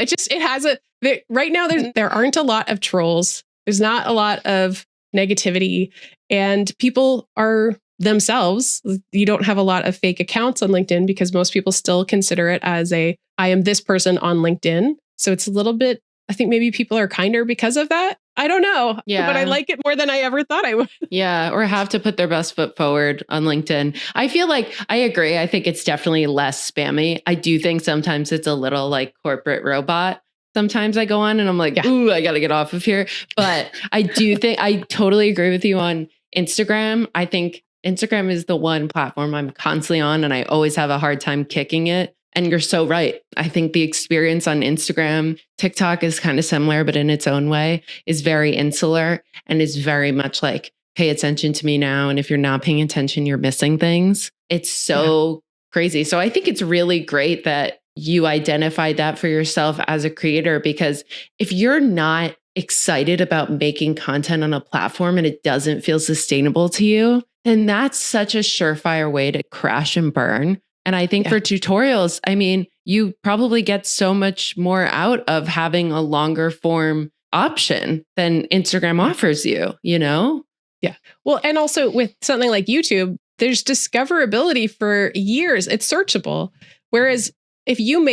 Right now there aren't a lot of trolls. There's not a lot of negativity, and people are themselves. You don't have a lot of fake accounts on LinkedIn because most people still consider it as I am this person on LinkedIn. So it's a little bit, I think maybe people are kinder because of that. I don't know. Yeah. But I like it more than I ever thought I would. Yeah. Or have to put their best foot forward on LinkedIn. I feel like I agree. I think it's definitely less spammy. I do think sometimes it's a little like corporate robot. Sometimes I go on and I'm like, ooh, I got to get off of here. But I do think I totally agree with you on Instagram. I think Instagram is the one platform I'm constantly on, and I always have a hard time kicking it. And you're so right. I think the experience on Instagram, TikTok is kind of similar, but in its own way, is very insular and is very much like, pay attention to me now. And if you're not paying attention, you're missing things. It's so crazy. So I think it's really great that you identified that for yourself as a creator, because if you're not excited about making content on a platform and it doesn't feel sustainable to you, then that's such a surefire way to crash and burn. And I think for tutorials, I mean, you probably get so much more out of having a longer form option than Instagram offers you, you know? Yeah. Well, and also with something like YouTube, there's discoverability for years. It's searchable. Whereas if you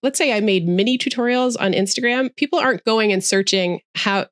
let's say I made mini tutorials on Instagram, people aren't going and searching how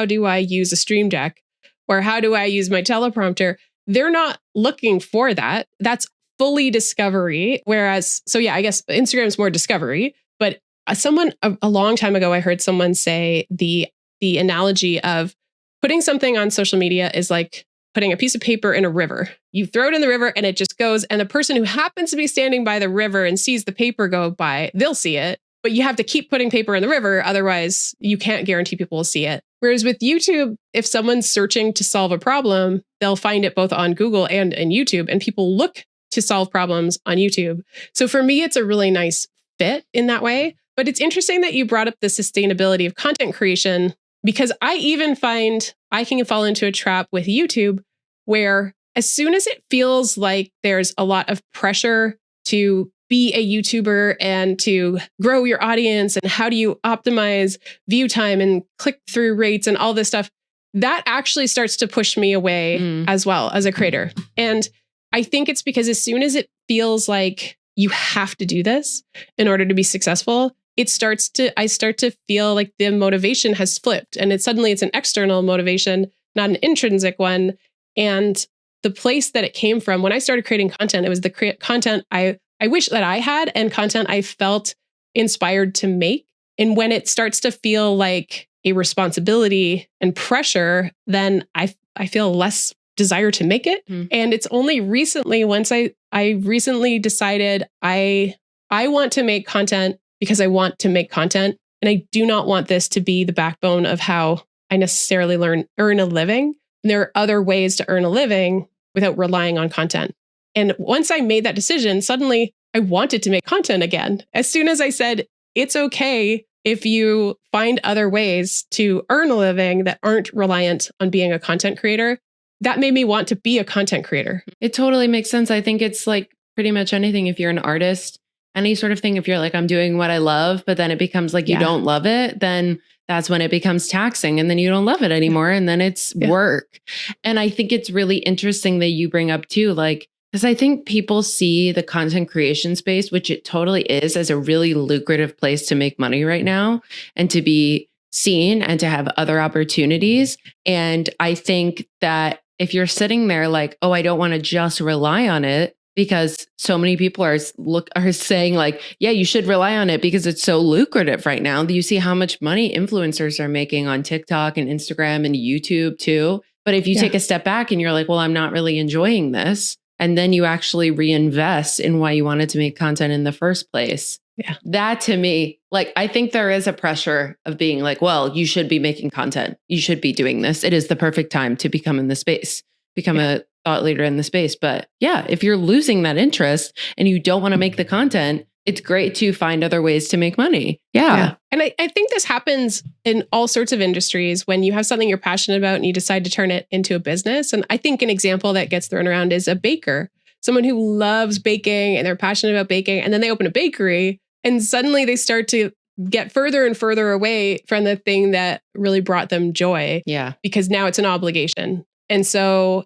do I use a Stream Deck or how do I use my teleprompter? They're not looking for that. That's fully discovery. Whereas, I guess Instagram is more discovery. But someone a long time ago, I heard someone say the analogy of putting something on social media is like putting a piece of paper in a river. You throw it in the river and it just goes. And the person who happens to be standing by the river and sees the paper go by, they'll see it. But you have to keep putting paper in the river. Otherwise, you can't guarantee people will see it. Whereas with YouTube, if someone's searching to solve a problem, they'll find it both on Google and YouTube. And people look to solve problems on YouTube. So for me, it's a really nice fit in that way. But it's interesting that you brought up the sustainability of content creation, because I even find I can fall into a trap with YouTube where as soon as it feels like there's a lot of pressure to be a YouTuber and to grow your audience and how do you optimize view time and click-through rates and all this stuff, that actually starts to push me away as well as a creator. And I think it's because as soon as it feels like you have to do this in order to be successful, I start to feel like the motivation has flipped, and it's an external motivation, not an intrinsic one. And the place that it came from when I started creating content, it was the content I wish that I had and content I felt inspired to make. And when it starts to feel like a responsibility and pressure, then I feel less desire to make it. And it's only recently, once I recently decided I want to make content because I want to make content. And I do not want this to be the backbone of how I necessarily earn a living. And there are other ways to earn a living without relying on content. And once I made that decision, suddenly I wanted to make content again. As soon as I said, it's okay if you find other ways to earn a living that aren't reliant on being a content creator. That made me want to be a content creator. It totally makes sense. I think it's like pretty much anything. If you're an artist, any sort of thing, if you're like, I'm doing what I love, but then it becomes like you don't love it, then that's when it becomes taxing and then you don't love it anymore. And then it's work. And I think it's really interesting that you bring up too, like, because I think people see the content creation space, which it totally is, as a really lucrative place to make money right now and to be seen and to have other opportunities. And I think that if you're sitting there like, oh, I don't want to just rely on it, because so many people are saying like, yeah, you should rely on it because it's so lucrative right now. You see how much money influencers are making on TikTok and Instagram and YouTube too. But if you take a step back and you're like, well, I'm not really enjoying this, and then you actually reinvest in why you wanted to make content in the first place. Yeah. That to me, like, I think there is a pressure of being like, well, you should be making content. You should be doing this. It is the perfect time to become in the space, become a thought leader in the space. But yeah, if you're losing that interest and you don't want to make the content, it's great to find other ways to make money. Yeah. And I think this happens in all sorts of industries when you have something you're passionate about and you decide to turn it into a business. And I think an example that gets thrown around is a baker, someone who loves baking and they're passionate about baking. And then they open a bakery and suddenly they start to get further and further away from the thing that really brought them joy. Yeah. Because now it's an obligation. And so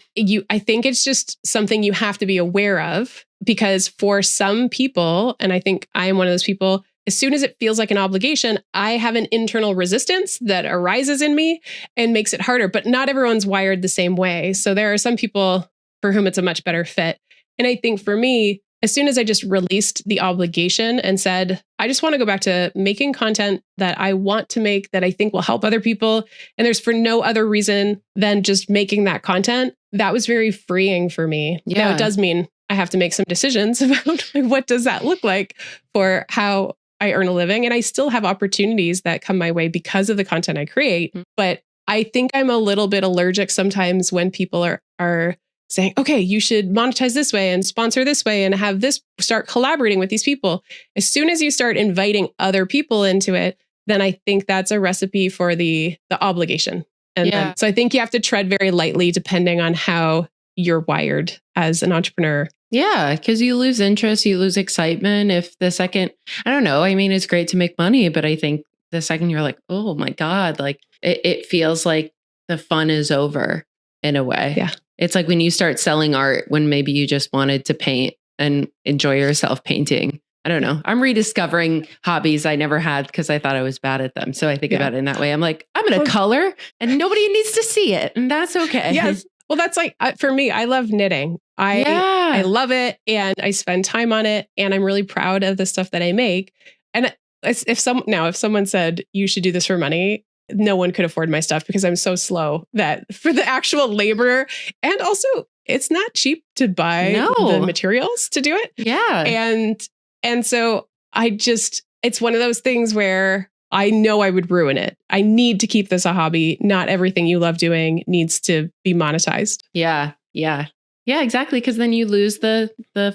I think it's just something you have to be aware of, because for some people, and I think I am one of those people, as soon as it feels like an obligation, I have an internal resistance that arises in me and makes it harder. But not everyone's wired the same way. So there are some people for whom it's a much better fit. And I think for me, as soon as I just released the obligation and said, I just want to go back to making content that I want to make, that I think will help other people, and there's for no other reason than just making that content, that was very freeing for me. Yeah. Now, it does mean I have to make some decisions about what does that look like for how I earn a living. And I still have opportunities that come my way because of the content I create. But I think I'm a little bit allergic sometimes when people are saying, okay, you should monetize this way and sponsor this way and have this, start collaborating with these people. As soon as you start inviting other people into it, then I think that's a recipe for the obligation. And so I think you have to tread very lightly depending on how you're wired as an entrepreneur. Yeah, because you lose interest, you lose excitement. If the second, I don't know, I mean, it's great to make money, but I think the second you're like, oh my God, like it feels like the fun is over in a way. Yeah. It's like when you start selling art when maybe you just wanted to paint and enjoy yourself painting. I don't know. I'm rediscovering hobbies I never had because I thought I was bad at them. So I think about it in that way. I'm like, I'm going to color and nobody needs to see it. And that's okay. Yes. Well, that's like, for me, I love knitting. I love it and I spend time on it and I'm really proud of the stuff that I make. And if someone said you should do this for money, no one could afford my stuff because I'm so slow that for the actual labor, and also it's not cheap to buy the materials to do it. Yeah. And so it's one of those things where I know I would ruin it. I need to keep this a hobby. Not everything you love doing needs to be monetized. Yeah. Yeah. Yeah, exactly. Because then you lose the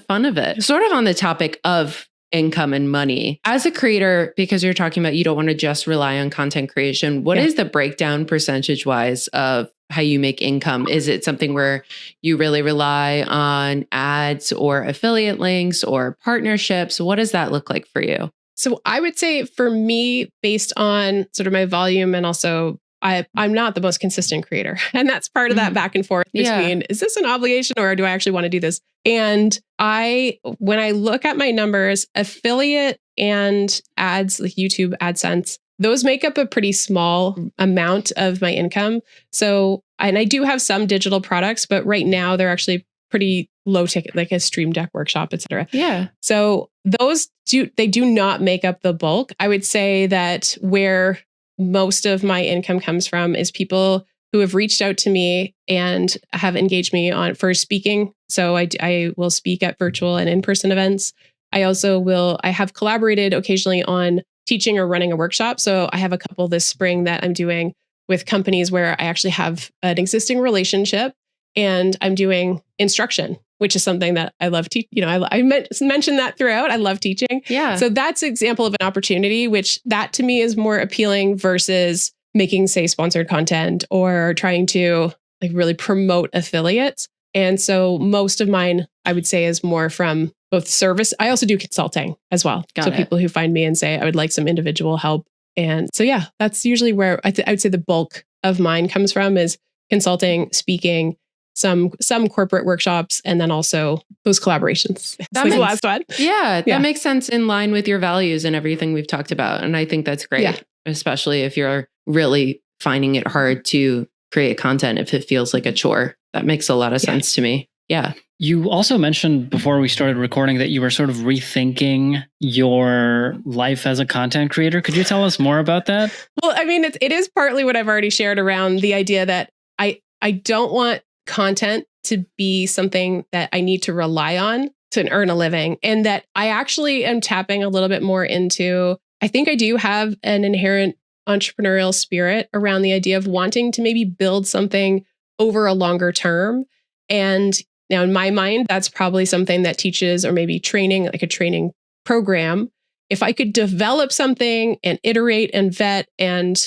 fun of it. Sort of on the topic of income and money. As a creator, because you're talking about you don't want to just rely on content creation, what is the breakdown percentage wise of how you make income? Is it something where you really rely on ads or affiliate links or partnerships? What does that look like for you? So I would say for me, based on sort of my volume and also I'm not the most consistent creator. And that's part of that back and forth between, is this an obligation or do I actually want to do this? And when I look at my numbers, affiliate and ads, like YouTube AdSense, those make up a pretty small amount of my income. So, and I do have some digital products, but right now they're actually pretty low ticket, like a Stream Deck workshop, et cetera. Yeah. So those do not make up the bulk. I would say that where most of my income comes from is people who have reached out to me and have engaged me for speaking. So I will speak at virtual and in-person events. I have collaborated occasionally on teaching or running a workshop. So I have a couple this spring that I'm doing with companies where I actually have an existing relationship and I'm doing instruction. which is something that I love teaching. I mentioned that throughout. I love teaching. Yeah. So that's an example of an opportunity, which that to me is more appealing versus making, say, sponsored content or trying to like really promote affiliates. And so most of mine, I would say, is more from both service. I also do consulting as well. Got so it. people who find me and say, I would like some individual help. And so, yeah, that's usually where I would say the bulk of mine comes from is consulting, speaking, some corporate workshops, and then also those collaborations. That's the last one. Yeah, that makes sense in line with your values and everything we've talked about. And I think that's great, especially if you're really finding it hard to create content if it feels like a chore. That makes a lot of sense to me. Yeah. You also mentioned before we started recording that you were sort of rethinking your life as a content creator. Could you tell us more about that? Well, I mean, it is partly what I've already shared around the idea that I don't want content to be something that I need to rely on to earn a living. And that I actually am tapping a little bit more into, I think I do have an inherent entrepreneurial spirit around the idea of wanting to maybe build something over a longer term. And now in my mind, that's probably something that teaches or maybe training, like a training program. If I could develop something and iterate and vet and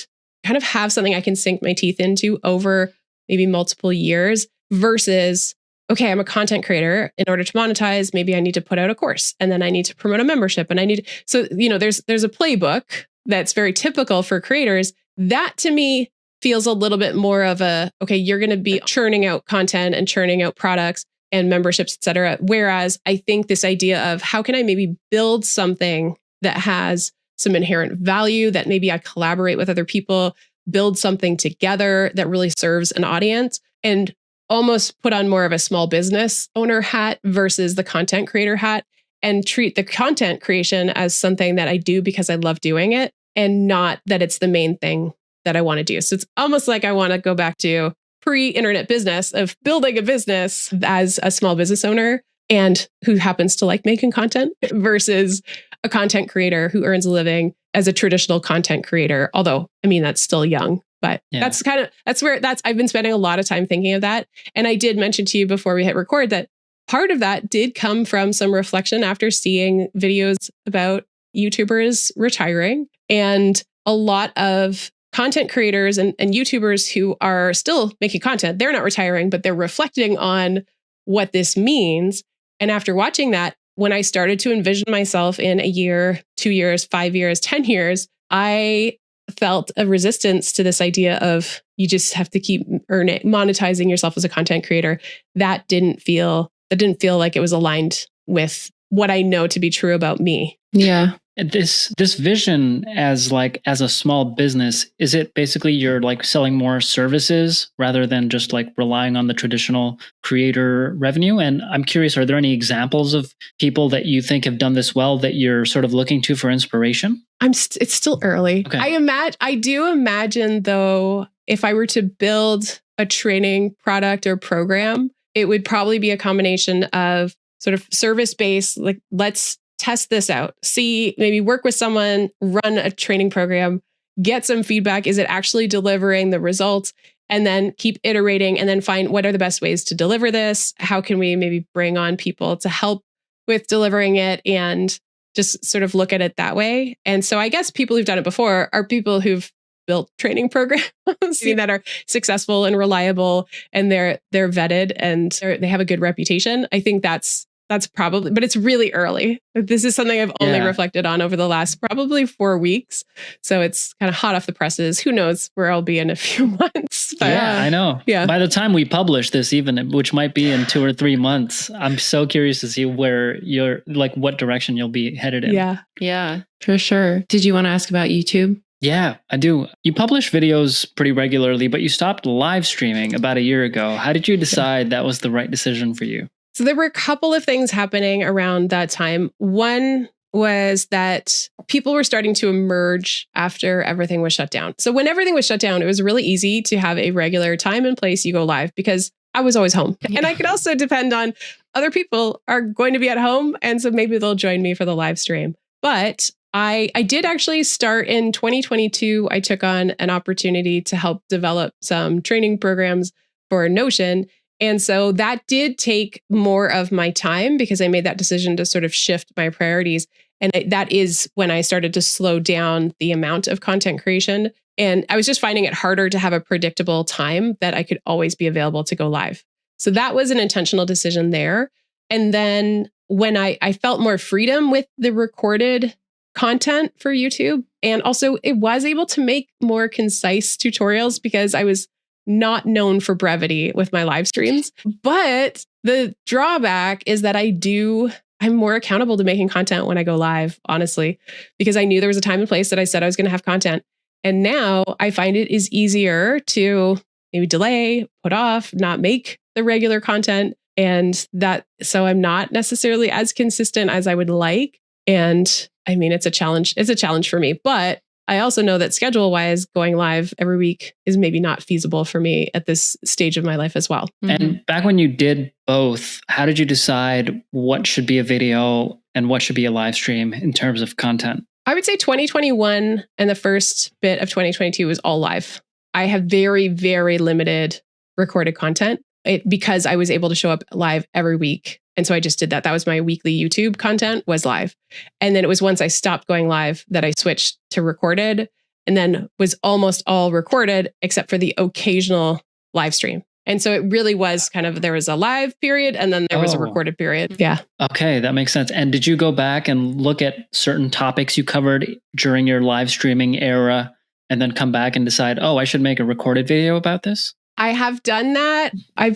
kind of have something I can sink my teeth into over maybe multiple years versus, okay, I'm a content creator. In order to monetize, maybe I need to put out a course and then I need to promote a membership. And I need, so, there's a playbook that's very typical for creators. That to me feels a little bit more of a, okay, you're going to be churning out content and churning out products and memberships, et cetera. Whereas I think this idea of how can I maybe build something that has some inherent value, that maybe I collaborate with other people, build something together that really serves an audience, and almost put on more of a small business owner hat versus the content creator hat, and treat the content creation as something that I do because I love doing it and not that it's the main thing that I want to do. So it's almost like I want to go back to pre-internet business of building a business as a small business owner and who happens to like making content versus a content creator who earns a living as a traditional content creator. Although, I mean, that's still young, but that's I've been spending a lot of time thinking of that. And I did mention to you before we hit record that part of that did come from some reflection after seeing videos about YouTubers retiring, and a lot of content creators and YouTubers who are still making content. They're not retiring, but they're reflecting on what this means. And after watching that, when I started to envision myself in a year, 2 years, 5 years, 10 years, I felt a resistance to this idea of you just have to keep monetizing yourself as a content creator. That didn't feel like it was aligned with what I know to be true about me. Yeah. This vision as a small business, is it basically you're like selling more services rather than just like relying on the traditional creator revenue? And I'm curious, are there any examples of people that you think have done this well that you're sort of looking to for inspiration? It's still early. Okay. I do imagine though, if I were to build a training product or program, it would probably be a combination of sort of service-based, like let's test this out, see, maybe work with someone, run a training program, get some feedback. Is it actually delivering the results? And then keep iterating and then find what are the best ways to deliver this? How can we maybe bring on people to help with delivering it and just sort of look at it that way? And so I guess people who've done it before are people who've built training programs that are successful and reliable and they're vetted and they have a good reputation. I think that's probably, but it's really early. This is something I've only reflected on over the last probably 4 weeks. So it's kind of hot off the presses. Who knows where I'll be in a few months. But, yeah, I know. Yeah. By the time we publish this, even, which might be in 2 or 3 months, I'm so curious to see where you're, like what direction you'll be headed in. Yeah. Yeah, for sure. Did you want to ask about YouTube? Yeah, I do. You publish videos pretty regularly, but you stopped live streaming about a year ago. How did you decide that was the right decision for you? So there were a couple of things happening around that time. One was that people were starting to emerge after everything was shut down. So when everything was shut down, it was really easy to have a regular time and place you go live because I was always home. And I could also depend on other people are going to be at home. And so maybe they'll join me for the live stream. But I did actually start in 2022. I took on an opportunity to help develop some training programs for Notion. And so that did take more of my time because I made that decision to sort of shift my priorities. And that is when I started to slow down the amount of content creation. And I was just finding it harder to have a predictable time that I could always be available to go live. So that was an intentional decision there. And then when I felt more freedom with the recorded content for YouTube, and also it was able to make more concise tutorials because I was not known for brevity with my live streams. But the drawback is that I'm more accountable to making content when I go live, honestly, because I knew there was a time and place that I said I was going to have content. And now I find it is easier to maybe delay, put off, not make the regular content. So I'm not necessarily as consistent as I would like. And I mean, it's a challenge. It's a challenge for me, but I also know that schedule-wise, going live every week is maybe not feasible for me at this stage of my life as well. And back when you did both, how did you decide what should be a video and what should be a live stream in terms of content? I would say 2021 and the first bit of 2022 was all live. I have very, very limited recorded content because I was able to show up live every week. And so I just did that. That was my weekly YouTube content was live. And then it was once I stopped going live that I switched to recorded, and then was almost all recorded except for the occasional live stream. And so it really was kind of, there was a live period and then there was a recorded period. Yeah. Okay, that makes sense. And did you go back and look at certain topics you covered during your live streaming era and then come back and decide, oh, I should make a recorded video about this? I have done that. I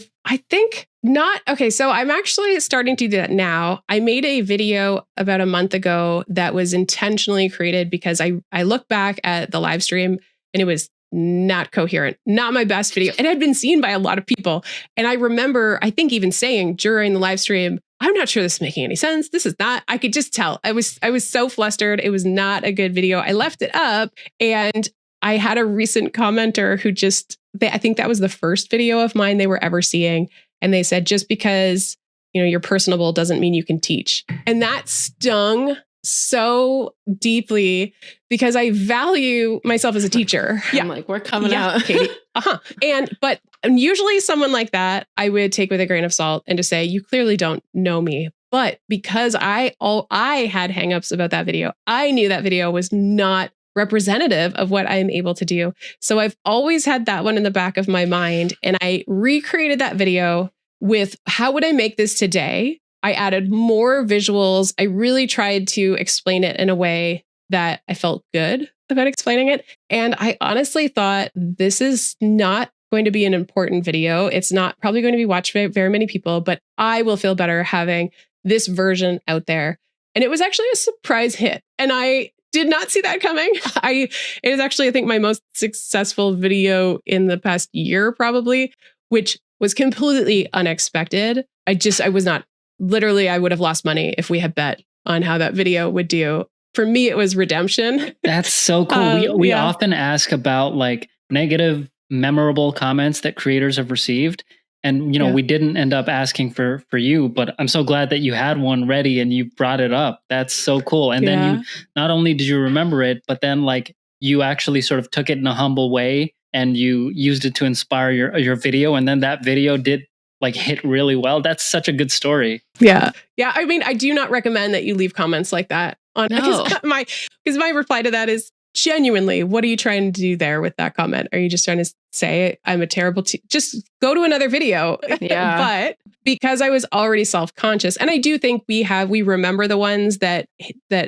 think not. Okay, so I'm actually starting to do that now. I made a video about a month ago that was intentionally created because I look back at the live stream and it was not coherent, not my best video. It had been seen by a lot of people. And I remember, I think even saying during the live stream, I'm not sure this is making any sense. This is not, I could just tell. I was so flustered. It was not a good video. I left it up and I had a recent commenter who I think that was the first video of mine they were ever seeing. And they said, just because, you're personable doesn't mean you can teach. And that stung so deeply because I value myself as a teacher. Yeah. I'm like, we're coming out, Katie. But usually someone like that, I would take with a grain of salt and just say, you clearly don't know me. But because I had hangups about that video, I knew that video was not representative of what I'm able to do. So I've always had that one in the back of my mind. And I recreated that video with how would I make this today? I added more visuals. I really tried to explain it in a way that I felt good about explaining it. And I honestly thought this is not going to be an important video. It's not probably going to be watched by very many people, but I will feel better having this version out there. And it was actually a surprise hit. And I did not see that coming. It is actually, I think, my most successful video in the past year, probably, which was completely unexpected. I was not, literally, I would have lost money if we had bet on how that video would do. For me, it was redemption. That's so cool. We often ask about like negative, memorable comments that creators have received. And, we didn't end up asking for you, but I'm so glad that you had one ready and you brought it up. That's so cool. And then you, not only did you remember it, but then like you actually sort of took it in a humble way and you used it to inspire your video. And then that video did like hit really well. That's such a good story. Yeah. Yeah. I mean, I do not recommend that you leave comments like that on, because my reply to that is, genuinely, what are you trying to do there with that comment? Are you just trying to say I'm a terrible just go to another video? Yeah. But because I was already self-conscious, and I do think we remember the ones that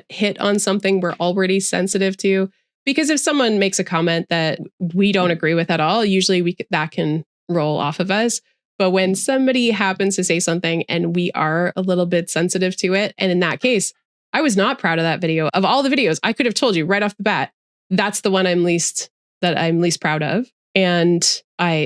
hit on something we're already sensitive to. Because if someone makes a comment that we don't agree with at all, usually that can roll off of us. But when somebody happens to say something and we are a little bit sensitive to it, and in that case, I was not proud of that video. Of all the videos, I could have told you right off the bat, that's the one I'm least proud of. And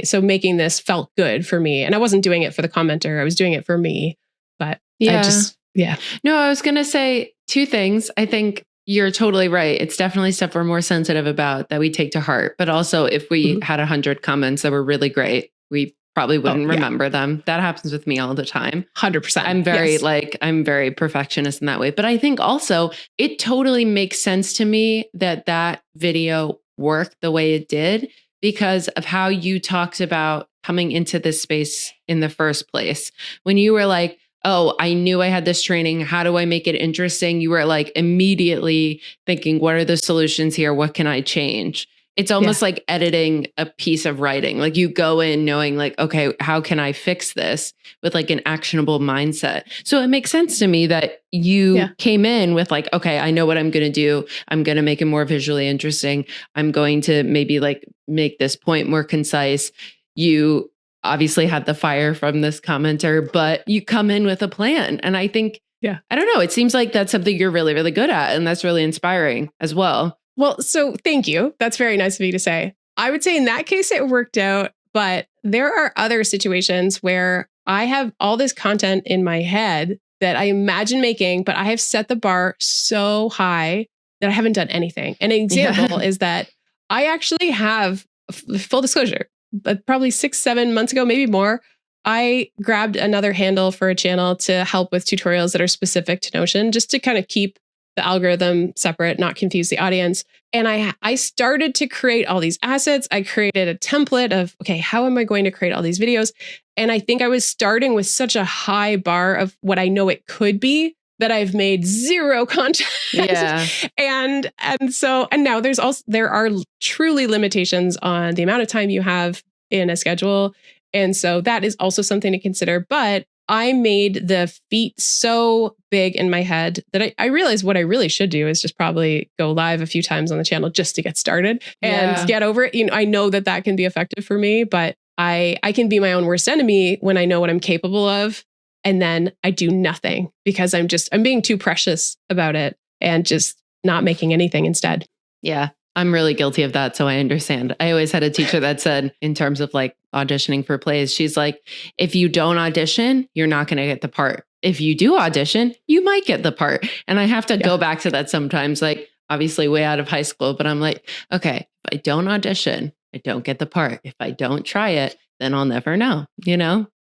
so making this felt good for me. And I wasn't doing it for the commenter. I was doing it for me. But No, I was going to say two things. I think you're totally right. It's definitely stuff we're more sensitive about that we take to heart. But also if we had 100 comments that were really great, we probably wouldn't remember them. That happens with me all the time. 100%. I'm very perfectionist in that way. But I think also it totally makes sense to me that video worked the way it did because of how you talked about coming into this space in the first place? When you were like, oh, I knew I had this training. How do I make it interesting? You were like immediately thinking, what are the solutions here? What can I change? It's almost like editing a piece of writing. Like you go in knowing like, okay, how can I fix this with like an actionable mindset? So it makes sense to me that you came in with like, okay, I know what I'm going to do. I'm going to make it more visually interesting. I'm going to maybe like make this point more concise. You obviously had the fire from this commenter, but you come in with a plan. And I think, I don't know, it seems like that's something you're really, really good at. And that's really inspiring as well. Well, so thank you. That's very nice of you to say. I would say in that case, it worked out, but there are other situations where I have all this content in my head that I imagine making, but I have set the bar so high that I haven't done anything. An example is that I actually have, full disclosure, but probably 6-7 months ago, maybe more, I grabbed another handle for a channel to help with tutorials that are specific to Notion, just to kind of keep the algorithm separate, not confuse the audience. And I started to create all these assets. I created a template of, okay, how am I going to create all these videos? And I think I was starting with such a high bar of what I know it could be that I've made zero content. And now there are truly limitations on the amount of time you have in a schedule. And so that is also something to consider. But I made the feat so big in my head that I realized what I really should do is just probably go live a few times on the channel just to get started and get over it. You know, I know that can be effective for me, but I can be my own worst enemy when I know what I'm capable of. And then I do nothing because I'm being too precious about it and just not making anything instead. Yeah. I'm really guilty of that. So I understand. I always had a teacher that said, in terms of like auditioning for plays, she's like, if you don't audition, you're not going to get the part. If you do audition, you might get the part. And I have to go back to that sometimes, like obviously way out of high school, but I'm like, okay, if I don't audition, I don't get the part. If I don't try it, then I'll never know,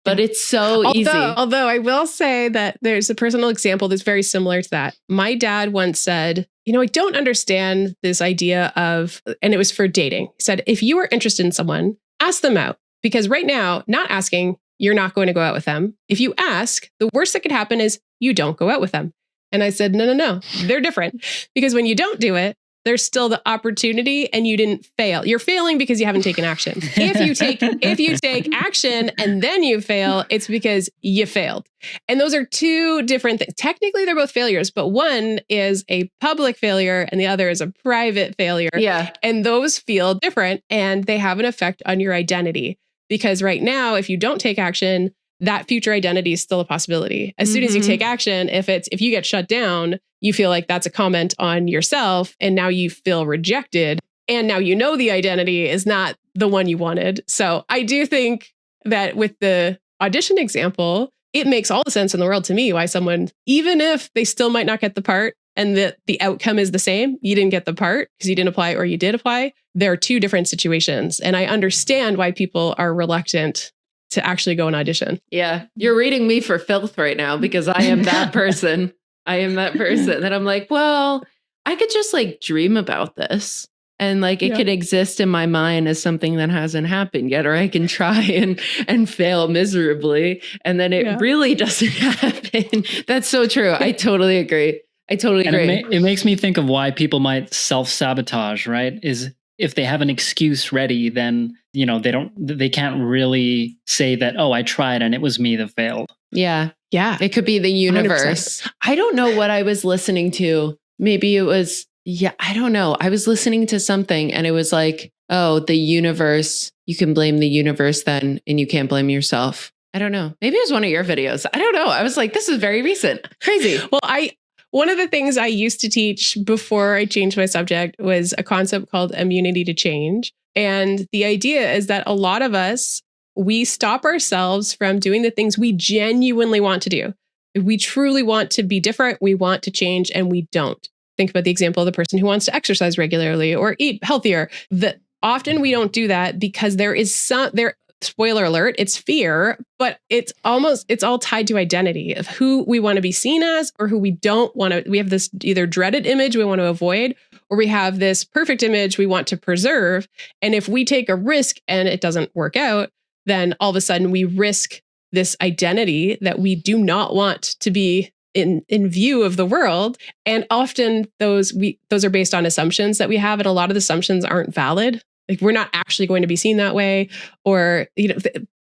but it's so easy. Although I will say that there's a personal example that's very similar to that. My dad once said, I don't understand this idea of, and it was for dating. He said, if you are interested in someone, ask them out. Because right now, not asking, you're not going to go out with them. If you ask, the worst that could happen is you don't go out with them. And I said, no, they're different. Because when you don't do it, there's still the opportunity and you didn't fail. You're failing because you haven't taken action. If you take action and then you fail, it's because you failed. And those are two different things. Technically, they're both failures, but one is a public failure and the other is a private failure. Yeah. And those feel different and they have an effect on your identity. Because right now, if you don't take action, that future identity is still a possibility. As soon as you take action, if you get shut down, you feel like that's a comment on yourself and now you feel rejected. And now the identity is not the one you wanted. So I do think that with the audition example, it makes all the sense in the world to me why someone, even if they still might not get the part and the outcome is the same, you didn't get the part because you didn't apply or you did apply, there are two different situations. And I understand why people are reluctant to actually go and audition. Yeah. You're reading me for filth right now because I am that person. And I'm like, well, I could just like dream about this and like it could exist in my mind as something that hasn't happened yet, or I can try and fail miserably. And then it really doesn't happen. That's so true. I totally agree. It makes me think of why people might self-sabotage, right? Is if they have an excuse ready, then, they can't really say that, oh, I tried and it was me that failed. Yeah. Yeah. It could be the universe. 100%. I don't know what I was listening to. Maybe it was, I don't know. I was listening to something and it was like, oh, the universe, you can blame the universe then and you can't blame yourself. I don't know. Maybe it was one of your videos. I don't know. I was like, this is very recent. Crazy. Well, one of the things I used to teach before I changed my subject was a concept called immunity to change. And the idea is that a lot of us, we stop ourselves from doing the things we genuinely want to do. If we truly want to be different, we want to change, and we don't. Think about the example of the person who wants to exercise regularly or eat healthier. Often we don't do that because there is spoiler alert, it's fear, but it's all tied to identity of who we want to be seen as or who we don't want to. We have this either dreaded image we want to avoid, or we have this perfect image we want to preserve. And if we take a risk and it doesn't work out, then all of a sudden we risk this identity that we do not want to be in view of the world. And often those are based on assumptions that we have, and a lot of the assumptions aren't valid. Like, we're not actually going to be seen that way, or,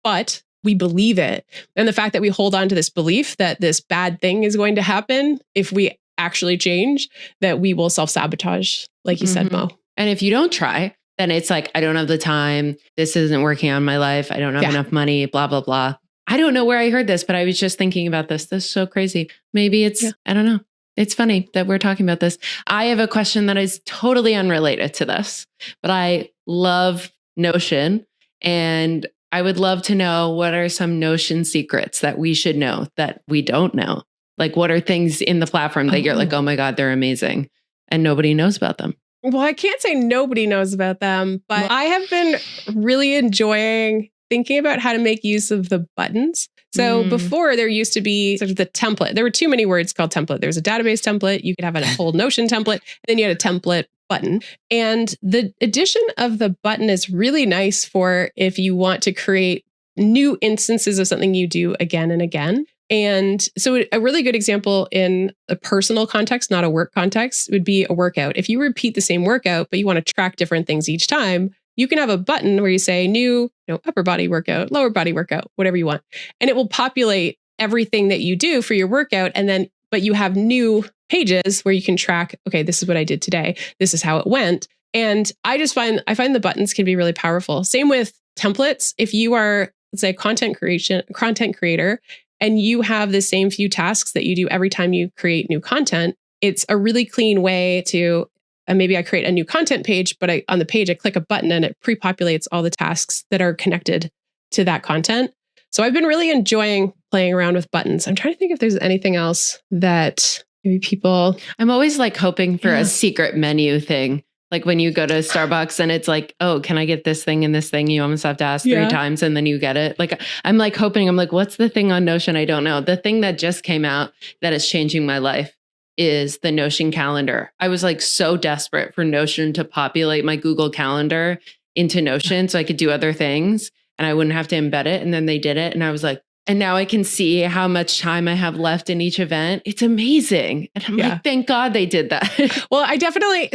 but we believe it. And the fact that we hold on to this belief that this bad thing is going to happen if we actually change, that we will self-sabotage, like you said, Mo. And if you don't try, then it's like, I don't have the time. This isn't working on my life. I don't have enough money, blah, blah, blah. I don't know where I heard this, but I was just thinking about this. This is so crazy. Maybe it's, I don't know. It's funny that we're talking about this. I have a question that is totally unrelated to this, but I love Notion, and I would love to know, what are some Notion secrets that we should know that we don't know? Like, what are things in the platform that you're like, oh my God, they're amazing, and nobody knows about them? Well, I can't say nobody knows about them, but I have been really enjoying thinking about how to make use of the buttons. So before, there used to be sort of the template. There were too many words called template. There was a database template. You could have a whole Notion template. And then you had a template button. And the addition of the button is really nice for if you want to create new instances of something you do again and again. And so a really good example in a personal context, not a work context, would be a workout. If you repeat the same workout, but you want to track different things each time, you can have a button where you say new, upper body workout, lower body workout, whatever you want. And it will populate everything that you do for your workout. And then, but you have new pages where you can track, okay, this is what I did today. This is how it went. And I find the buttons can be really powerful. Same with templates. If you are, let's say, content creator, and you have the same few tasks that you do every time you create new content, it's a really clean way to, maybe I create a new content page, but on the page, I click a button and it pre-populates all the tasks that are connected to that content. So I've been really enjoying playing around with buttons. I'm trying to think if there's anything else that maybe people... I'm always like hoping for a secret menu thing. Like when you go to Starbucks and it's like, oh, can I get this thing and this thing? You almost have to ask 3 times and then you get it. Like, I'm like hoping, I'm like, what's the thing on Notion? I don't know. The thing that just came out that is changing my life is the Notion calendar. I was like so desperate for Notion to populate my Google Calendar into Notion so I could do other things and I wouldn't have to embed it. And then they did it. And I was like, and now I can see how much time I have left in each event. It's amazing. And I'm like, thank God they did that. Well,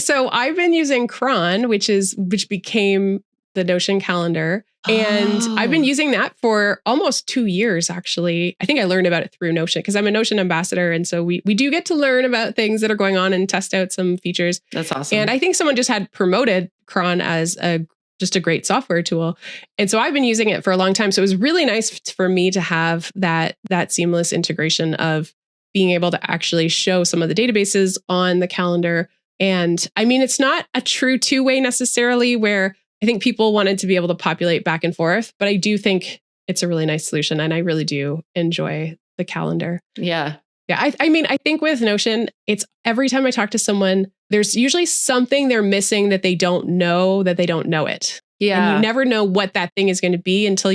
so I've been using Cron, which became the Notion calendar. And I've been using that for almost 2 years, actually. I think I learned about it through Notion because I'm a Notion ambassador. And so we do get to learn about things that are going on and test out some features. That's awesome. And I think someone just had promoted Cron as just a great software tool. And so I've been using it for a long time. So it was really nice for me to have that seamless integration of being able to actually show some of the databases on the calendar. And I mean, it's not a true two-way necessarily, where I think people wanted to be able to populate back and forth, but I do think it's a really nice solution. And I really do enjoy the calendar. Yeah. Yeah. I mean, I think with Notion, it's every time I talk to someone, there's usually something they're missing that they don't know it. Yeah. And you never know what that thing is going to be until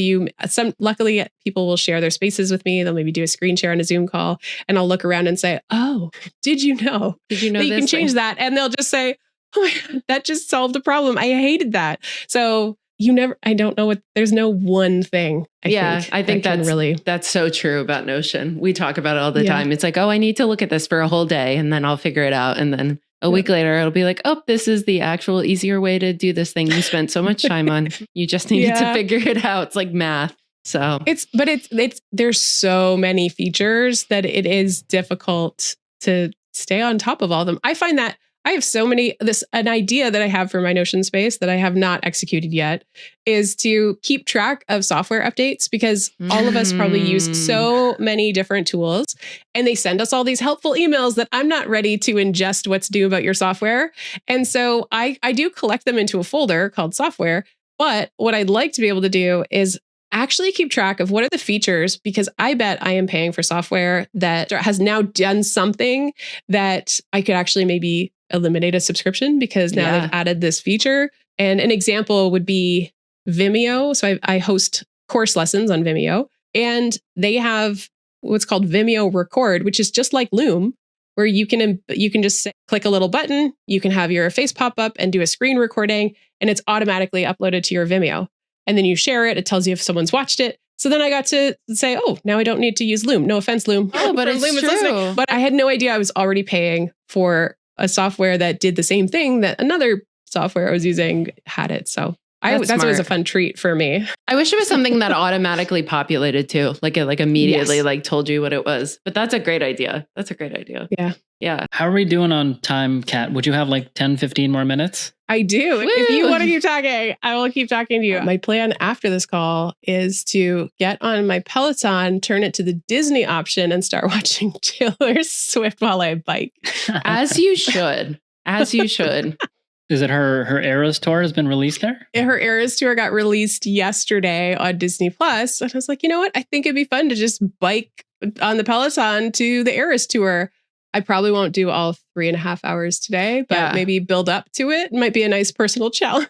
luckily people will share their spaces with me. They'll maybe do a screen share on a Zoom call and I'll look around and say, oh, did you know that you can change that? And they'll just say, oh my God, that just solved a problem. I hated that. So I don't know there's no one thing. I think that's so true about Notion. We talk about it all the time. It's like, oh, I need to look at this for a whole day and then I'll figure it out. And then a week later, it'll be like, oh, this is the actual easier way to do this thing you spent so much time on. You just needed to figure it out. It's like math. So there's so many features that it is difficult to stay on top of all of them. I find that I have so many, an idea that I have for my Notion space that I have not executed yet is to keep track of software updates, because all of us probably use so many different tools and they send us all these helpful emails that I'm not ready to ingest what's new about your software. And so I do collect them into a folder called software. But what I'd like to be able to do is actually keep track of what are the features, because I bet I am paying for software that has now done something that I could actually maybe eliminate a subscription because now they've added this feature. And an example would be Vimeo. So I host course lessons on Vimeo, and they have what's called Vimeo Record, which is just like Loom, where you can just click a little button, you can have your face pop up and do a screen recording, and it's automatically uploaded to your Vimeo. and then you share it. It tells you if someone's watched it. So then I got to say, oh, now I don't need to use Loom. No offense, Loom. Oh, but it's Loom is true. listening. But I had no idea I was already paying for a software that did the same thing that another software I was using had it. So that's always a fun treat for me. I wish it was something that automatically populated too, like it immediately Yes. like told you what it was. But that's a great idea. That's a great idea. Yeah. Yeah. How are we doing on time, Kat? Would you have like 10, 15 more minutes? I do. Woo! If you want to keep talking, I will keep talking to you. My plan after this call is to get on my Peloton, turn it to the Disney option, and start watching Taylor Swift while I bike. As you should. As you should. Is it her Eras tour has been released there? Her Eras tour got released yesterday on Disney Plus. And I was like, you know what? I think it'd be fun to just bike on the Peloton to the Eras tour. I probably won't do all 3.5 hours today, but maybe build up to it. It might be a nice personal challenge.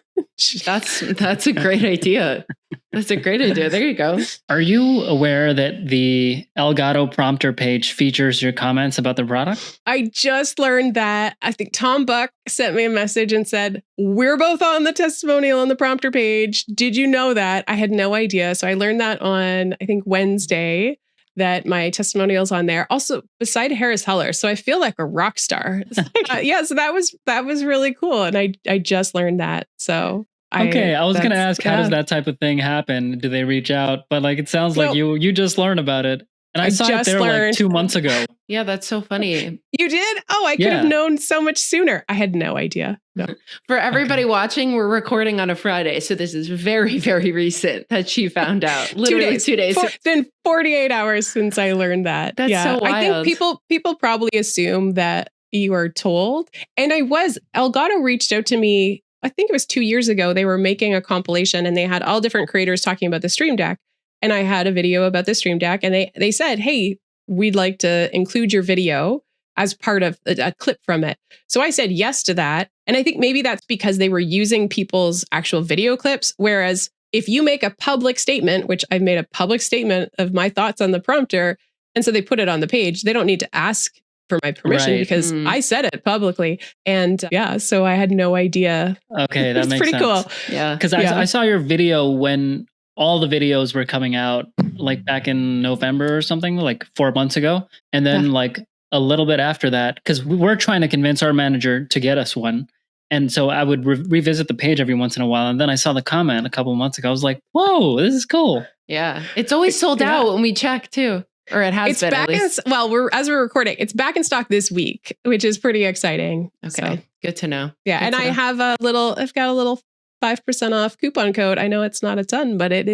That's a great idea. That's a great idea. There you go. Are you aware that the Elgato prompter page features your comments about the product? I just learned that. I think Tom Buck sent me a message and said, we're both on the testimonial on the prompter page. Did you know that? I had no idea. So I learned that on, I think, Wednesday, that my testimonial's on there. Also, beside Harris Heller. So I feel like a rock star. So that was really cool. And I just learned that. So I was going to ask, how does that type of thing happen? Do they reach out? But like, it sounds like you just learned about it. And I saw it there like 2 months ago. Yeah, that's so funny. You did? Oh, I could have known so much sooner. I had no idea. No. For everybody watching, we're recording on a Friday. So this is very, very recent that she found out. Literally 2 days. It's been 48 hours since I learned that. That's so wild. I think people probably assume that you are told. And Elgato reached out to me, I think it was 2 years ago. They were making a compilation and they had all different creators talking about the Stream Deck. And I had a video about the Stream Deck and they said, hey, we'd like to include your video as part of a clip from it. So I said yes to that. And I think maybe that's because they were using people's actual video clips. Whereas if you make a public statement, which I've made a public statement of my thoughts on the prompter, and so they put it on the page, they don't need to ask for my permission because I said it publicly. And so I had no idea. Okay, that makes pretty sense. Cool. Yeah. Because I saw your video when all the videos were coming out, like back in November or something, like 4 months ago. And then like a little bit after that, because we were trying to convince our manager to get us one. And so I would revisit the page every once in a while. And then I saw the comment a couple of months ago. I was like, whoa, this is cool. Yeah. It's always sold out when we check too. Or it has been back at least. As we're recording, it's back in stock this week, which is pretty exciting. Okay. So, good to know. Yeah. Good and I've got a little 5% off coupon code. I know it's not a ton, but it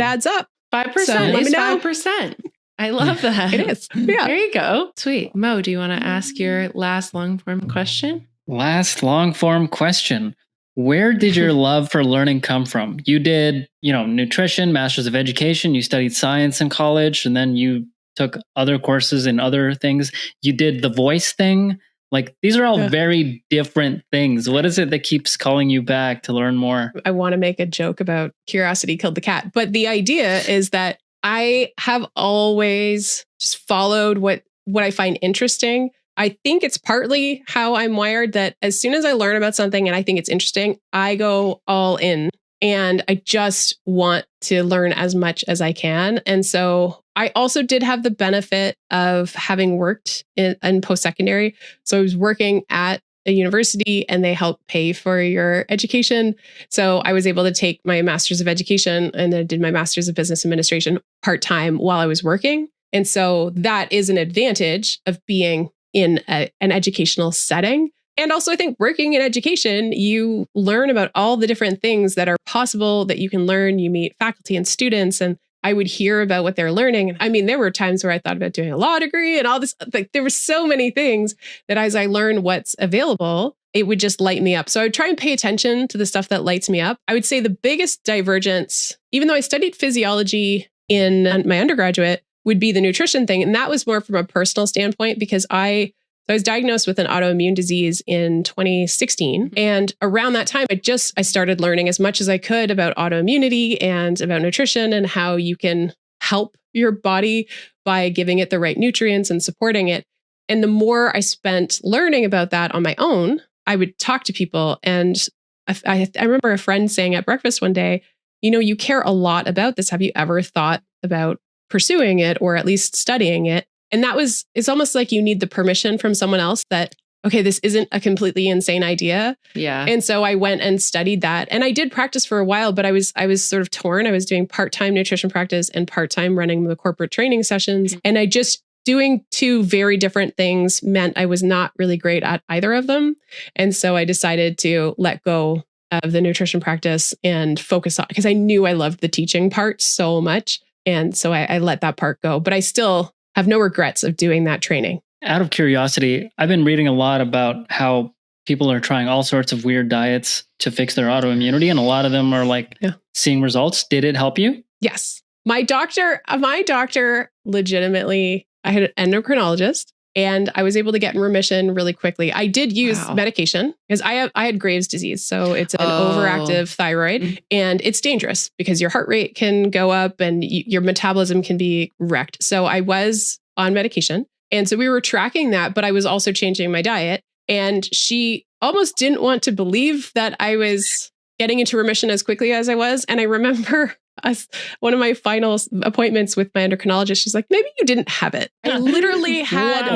adds up. 5%. So let me know. 5%. I love that. It is. Yeah. There you go. Sweet. Mo, do you want to ask your last long form question? Last long form question. Where did your love for learning come from? You did, nutrition, Masters of Education. You studied science in college, and then you took other courses in other things. You did the voice thing. Like, these are all very different things. What is it that keeps calling you back to learn more? I want to make a joke about curiosity killed the cat. But the idea is that I have always just followed what I find interesting. I think it's partly how I'm wired, that as soon as I learn about something and I think it's interesting, I go all in. And I just want to learn as much as I can. And so I also did have the benefit of having worked in post-secondary. So I was working at a university and they help pay for your education. So I was able to take my Master's of Education and I did my Master's of Business Administration part-time while I was working. And so that is an advantage of being in an educational setting. And also, I think working in education, you learn about all the different things that are possible that you can learn. You meet faculty and students, and I would hear about what they're learning. I mean, there were times where I thought about doing a law degree and all this. Like, there were so many things that as I learned what's available, it would just light me up. So I would try and pay attention to the stuff that lights me up. I would say the biggest divergence, even though I studied physiology in my undergraduate, would be the nutrition thing. And that was more from a personal standpoint because I was diagnosed with an autoimmune disease in 2016. And around that time, I started learning as much as I could about autoimmunity and about nutrition and how you can help your body by giving it the right nutrients and supporting it. And the more I spent learning about that on my own, I would talk to people. And I remember a friend saying at breakfast one day, you care a lot about this. Have you ever thought about pursuing it or at least studying it? And it's almost like you need the permission from someone else that, okay, this isn't a completely insane idea. Yeah. And so I went and studied that. And I did practice for a while, but I was sort of torn. I was doing part-time nutrition practice and part-time running the corporate training sessions. And I just doing two very different things meant I was not really great at either of them. And so I decided to let go of the nutrition practice and focus on, because I knew I loved the teaching part so much. And so I let that part go, but I still have no regrets of doing that training. Out of curiosity, I've been reading a lot about how people are trying all sorts of weird diets to fix their autoimmunity, and a lot of them are seeing results. Did it help you? Yes. My doctor legitimately, I had an endocrinologist and I was able to get in remission really quickly. I did use medication because I had Graves' disease. So it's an overactive thyroid and it's dangerous because your heart rate can go up and your metabolism can be wrecked. So I was on medication. And so we were tracking that, but I was also changing my diet. And she almost didn't want to believe that I was getting into remission as quickly as I was. And I remember one of my final appointments with my endocrinologist, she's like, maybe you didn't have it. I literally had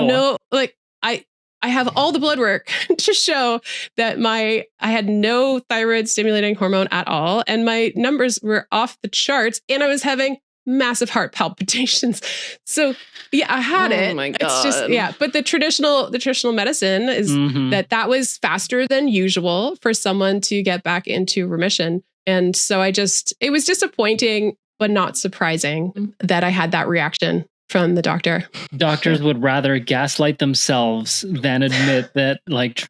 I have all the blood work to show that I had no thyroid stimulating hormone at all. And my numbers were off the charts and I was having massive heart palpitations. So yeah, I had it. Oh my God. It's just, but the traditional medicine is that was faster than usual for someone to get back into remission. And so it was disappointing, but not surprising that I had that reaction from the doctor. Doctors would rather gaslight themselves than admit that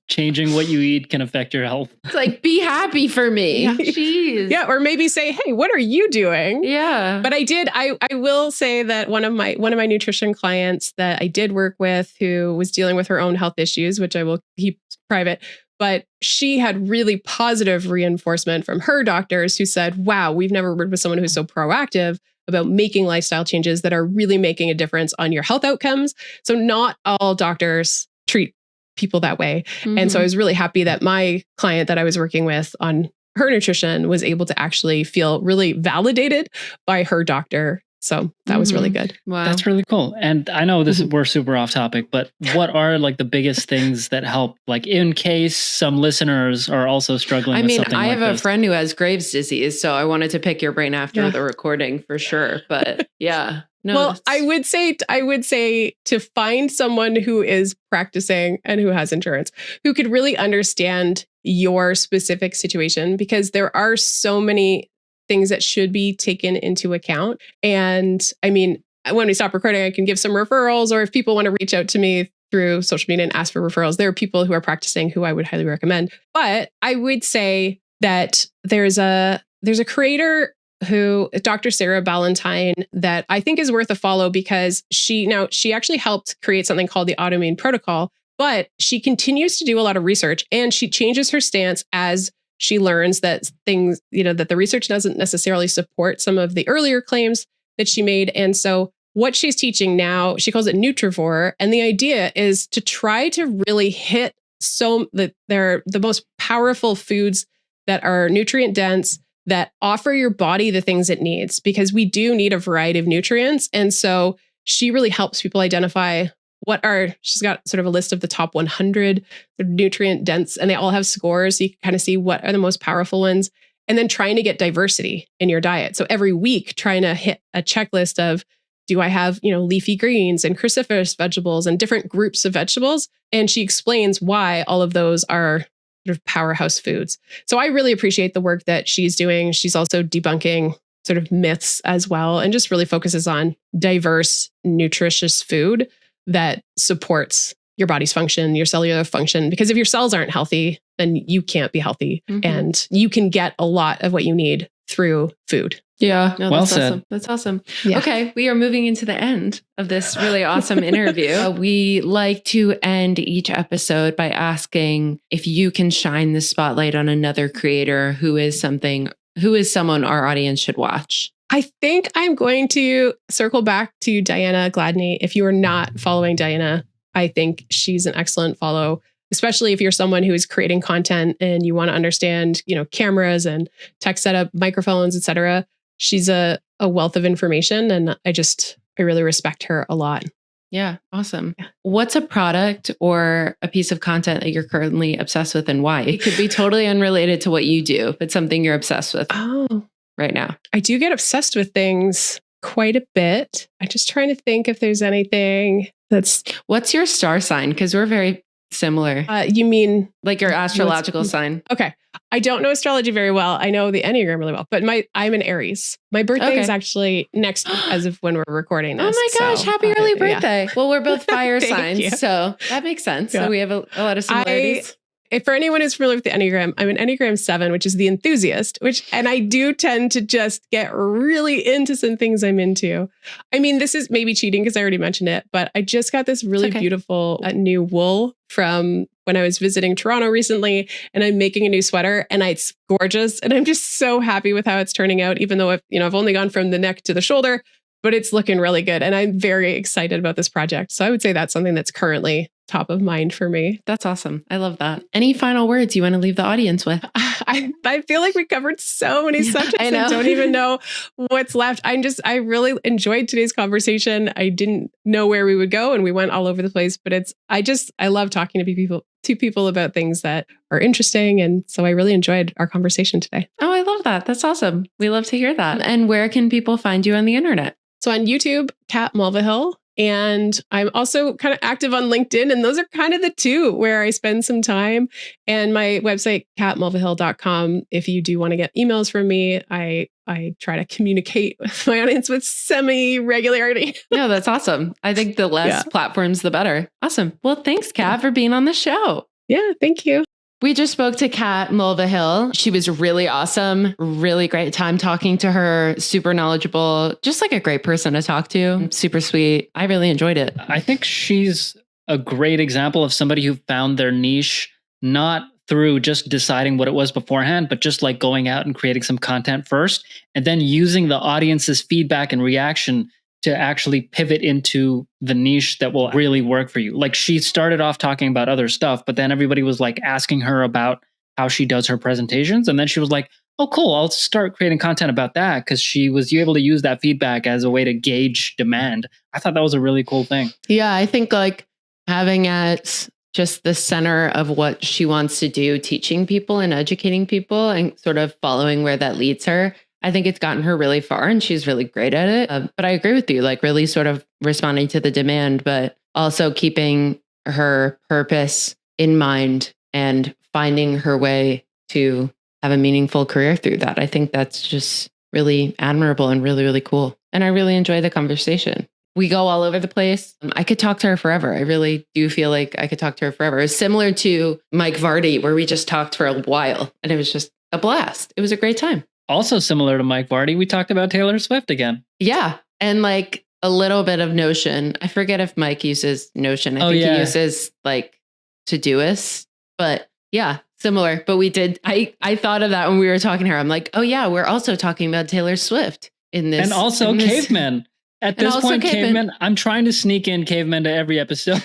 changing what you eat can affect your health. It's like, be happy for me. Yeah. Jeez. Yeah. Or maybe say, hey, what are you doing? Yeah. But I will say that one of my nutrition clients that I did work with who was dealing with her own health issues, which I will keep private, but she had really positive reinforcement from her doctors who said, wow, we've never worked with someone who's so proactive about making lifestyle changes that are really making a difference on your health outcomes. So not all doctors treat people that way. And so I was really happy that my client that I was working with on her nutrition was able to actually feel really validated by her doctor. So that was really good. Wow. That's really cool. And I know we're super off topic, but what are the biggest things that help, in case some listeners are also struggling with something like this? I have a friend who has Graves' disease, so I wanted to pick your brain after the recording for sure. But yeah. No, well, I would say to find someone who is practicing and who has insurance, who could really understand your specific situation, because there are so many things that should be taken into account. And I mean, when we stop recording, I can give some referrals, or if people want to reach out to me through social media and ask for referrals, there are people who are practicing who I would highly recommend. But I would say that there's a creator who, Dr. Sarah Ballantyne, that I think is worth a follow, because she actually helped create something called the Autoimmune Protocol, but she continues to do a lot of research and she changes her stance as she learns that things, that the research doesn't necessarily support some of the earlier claims that she made. And so what she's teaching now, she calls it Nutrivore. And the idea is to try to really hit they're the most powerful foods that are nutrient dense, that offer your body the things it needs, because we do need a variety of nutrients. And so she really helps people identify she's got sort of a list of the top 100 nutrient dense, and they all have scores. So you can kind of see what are the most powerful ones, and then trying to get diversity in your diet. So every week, trying to hit a checklist of, do I have, leafy greens and cruciferous vegetables and different groups of vegetables? And she explains why all of those are sort of powerhouse foods. So I really appreciate the work that she's doing. She's also debunking sort of myths as well, and just really focuses on diverse, nutritious food that supports your body's function, your cellular function. Because if your cells aren't healthy, then you can't be healthy. And you can get a lot of what you need through food. Yeah. No, well that's said. Awesome. That's awesome. Yeah. Okay. We are moving into the end of this really awesome interview. We like to end each episode by asking if you can shine the spotlight on another creator who is someone our audience should watch. I think I'm going to circle back to Diana Gladney. If you are not following Diana, I think she's an excellent follow. especially if you're someone who is creating content and you want to understand, cameras and tech setup, microphones, etc. She's a wealth of information, and I really respect her a lot. Yeah, awesome. What's a product or a piece of content that you're currently obsessed with, and why? It could be totally unrelated to what you do, but something you're obsessed with right now. I do get obsessed with things quite a bit. I'm just trying to think if there's anything that's... What's your star sign? Because we're very similar. You mean... like your astrological sign? Okay. I don't know astrology very well. I know the Enneagram really well, but I'm an Aries. My birthday is actually next week as of when we're recording this. Oh my gosh, happy early birthday. Yeah. Well, we're both fire signs, you. so that makes sense. Yeah. So we have a lot of similarities. For anyone who's familiar with the Enneagram, I'm an Enneagram 7, which is the enthusiast, and I do tend to just get really into some things I'm into. I mean, this is maybe cheating because I already mentioned it, but I just got this really beautiful new wool from when I was visiting Toronto recently, and I'm making a new sweater, and it's gorgeous. And I'm just so happy with how it's turning out, even though I've only gone from the neck to the shoulder, but it's looking really good. And I'm very excited about this project. So I would say that's something that's currently top of mind for me. That's awesome. I love that. Any final words you want to leave the audience with? I feel like we covered so many subjects. I don't even know what's left. I really enjoyed today's conversation. I didn't know where we would go, and we went all over the place, but I love talking to people about things that are interesting. And so I really enjoyed our conversation today. Oh, I love that. That's awesome. We love to hear that. And where can people find you on the internet? So on YouTube, Kat Mulvihill. And I'm also kind of active on LinkedIn. And those are kind of the two where I spend some time. And my website, katmulvihill.com. If you do want to get emails from me, I try to communicate with my audience with semi-regularity. No, that's awesome. I think the less platforms, the better. Awesome. Well, thanks, Kat, for being on the show. Yeah, thank you. We just spoke to Kat Mulvihill. She was really awesome. Really great time talking to her. Super knowledgeable. Just like a great person to talk to. Super sweet. I really enjoyed it. I think she's a great example of somebody who found their niche, not through just deciding what it was beforehand, but just like going out and creating some content first, and then using the audience's feedback and reaction to actually pivot into the niche that will really work for you. Like, she started off talking about other stuff, but then everybody was like asking her about how she does her presentations. And then she was like, oh, cool, I'll start creating content about that, because she was able to use that feedback as a way to gauge demand. I thought that was a really cool thing. Yeah, I think like having at just the center of what she wants to do, teaching people and educating people and sort of following where that leads her, I think it's gotten her really far, and she's really great at it. But I agree with you, like really sort of responding to the demand, but also keeping her purpose in mind and finding her way to have a meaningful career through that. I think that's just really admirable and really, really cool. And I really enjoy the conversation. We go all over the place. I could talk to her forever. I really do feel like I could talk to her forever. It's similar to Mike Vardy, where we just talked for a while, and it was just a blast. It was a great time. Also similar to Mike Vardy, we talked about Taylor Swift again. Yeah. And like a little bit of Notion. I forget if Mike uses Notion. I think he uses like Todoist. But yeah, similar. But we did, I thought of that when we were talking to her. I'm like, oh yeah, we're also talking about Taylor Swift in this. And also Cavemen. At this point, Cavemen, I'm trying to sneak in Cavemen to every episode.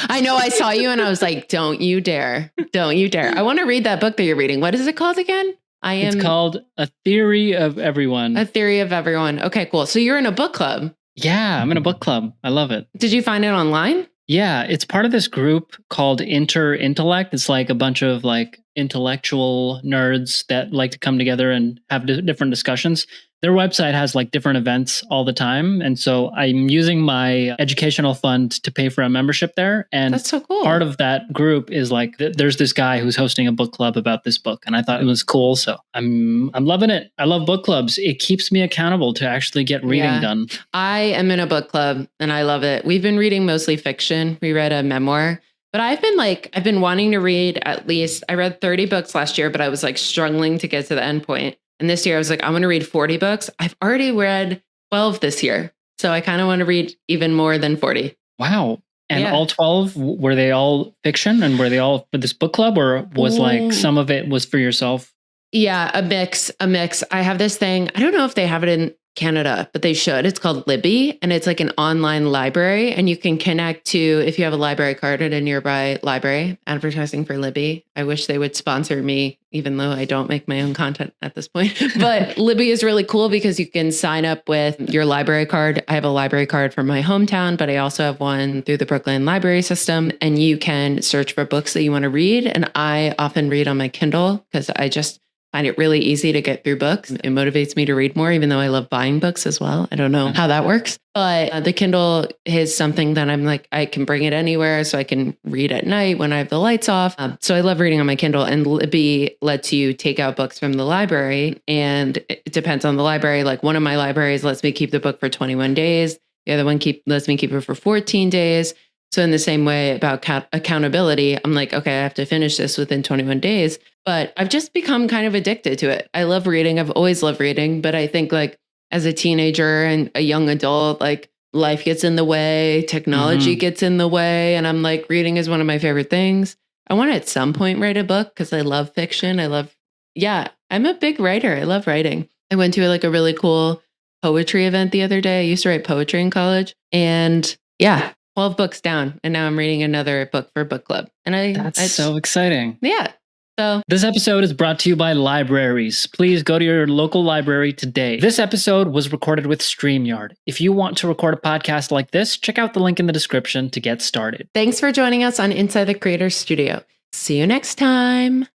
I know, I saw you and I was like, don't you dare. Don't you dare. I want to read that book that you're reading. What is it called again? It's called A Theory of Everyone. A Theory of Everyone. Okay, cool. So you're in a book club. Yeah, I'm in a book club. I love it. Did you find it online? Yeah, it's part of this group called Intellect. It's like a bunch of like intellectual nerds that like to come together and have different discussions. Their website has like different events all the time. And so I'm using my educational fund to pay for a membership there. And that's so cool. Part of that group is like, there's this guy who's hosting a book club about this book. And I thought it was cool. So I'm loving it. I love book clubs. It keeps me accountable to actually get reading done. I am in a book club and I love it. We've been reading mostly fiction. We read a memoir. But I've been wanting to read at least, I read 30 books last year, but I was like struggling to get to the end point. And this year I was like, I'm going to read 40 books. I've already read 12 this year. So I kind of want to read even more than 40. Wow. And all 12, were they all fiction? And were they all for this book club, or was like some of it was for yourself? Yeah, a mix. I have this thing. I don't know if they have it in Canada, but they should. It's called Libby, and it's like an online library, and you can connect to, if you have a library card at a nearby library. Advertising for Libby. I wish they would sponsor me, even though I don't make my own content at this point. But Libby is really cool because you can sign up with your library card. I have a library card from my hometown, but I also have one through the Brooklyn library system, and you can search for books that you want to read. And I often read on my Kindle because I just find it really easy to get through books. It motivates me to read more, even though I love buying books as well. I don't know how that works, but the Kindle is something that I'm like, I can bring it anywhere, so I can read at night when I have the lights off. So I love reading on my Kindle, and Libby lets you take out books from the library, and it depends on the library. Like one of my libraries lets me keep the book for 21 days. The other one lets me keep it for 14 days. So in the same way about accountability, I'm like, okay, I have to finish this within 21 days. But I've just become kind of addicted to it. I love reading. I've always loved reading. But I think like as a teenager and a young adult, like life gets in the way, technology gets in the way. And I'm like, reading is one of my favorite things. I want to at some point write a book because I love fiction. I'm a big writer. I love writing. I went to like a really cool poetry event the other day. I used to write poetry in college. And 12 books down. And now I'm reading another book for book club. And That's so exciting. Yeah. So this episode is brought to you by libraries. Please go to your local library today. This episode was recorded with StreamYard. If you want to record a podcast like this, check out the link in the description to get started. Thanks for joining us on Inside the Creator Studio. See you next time.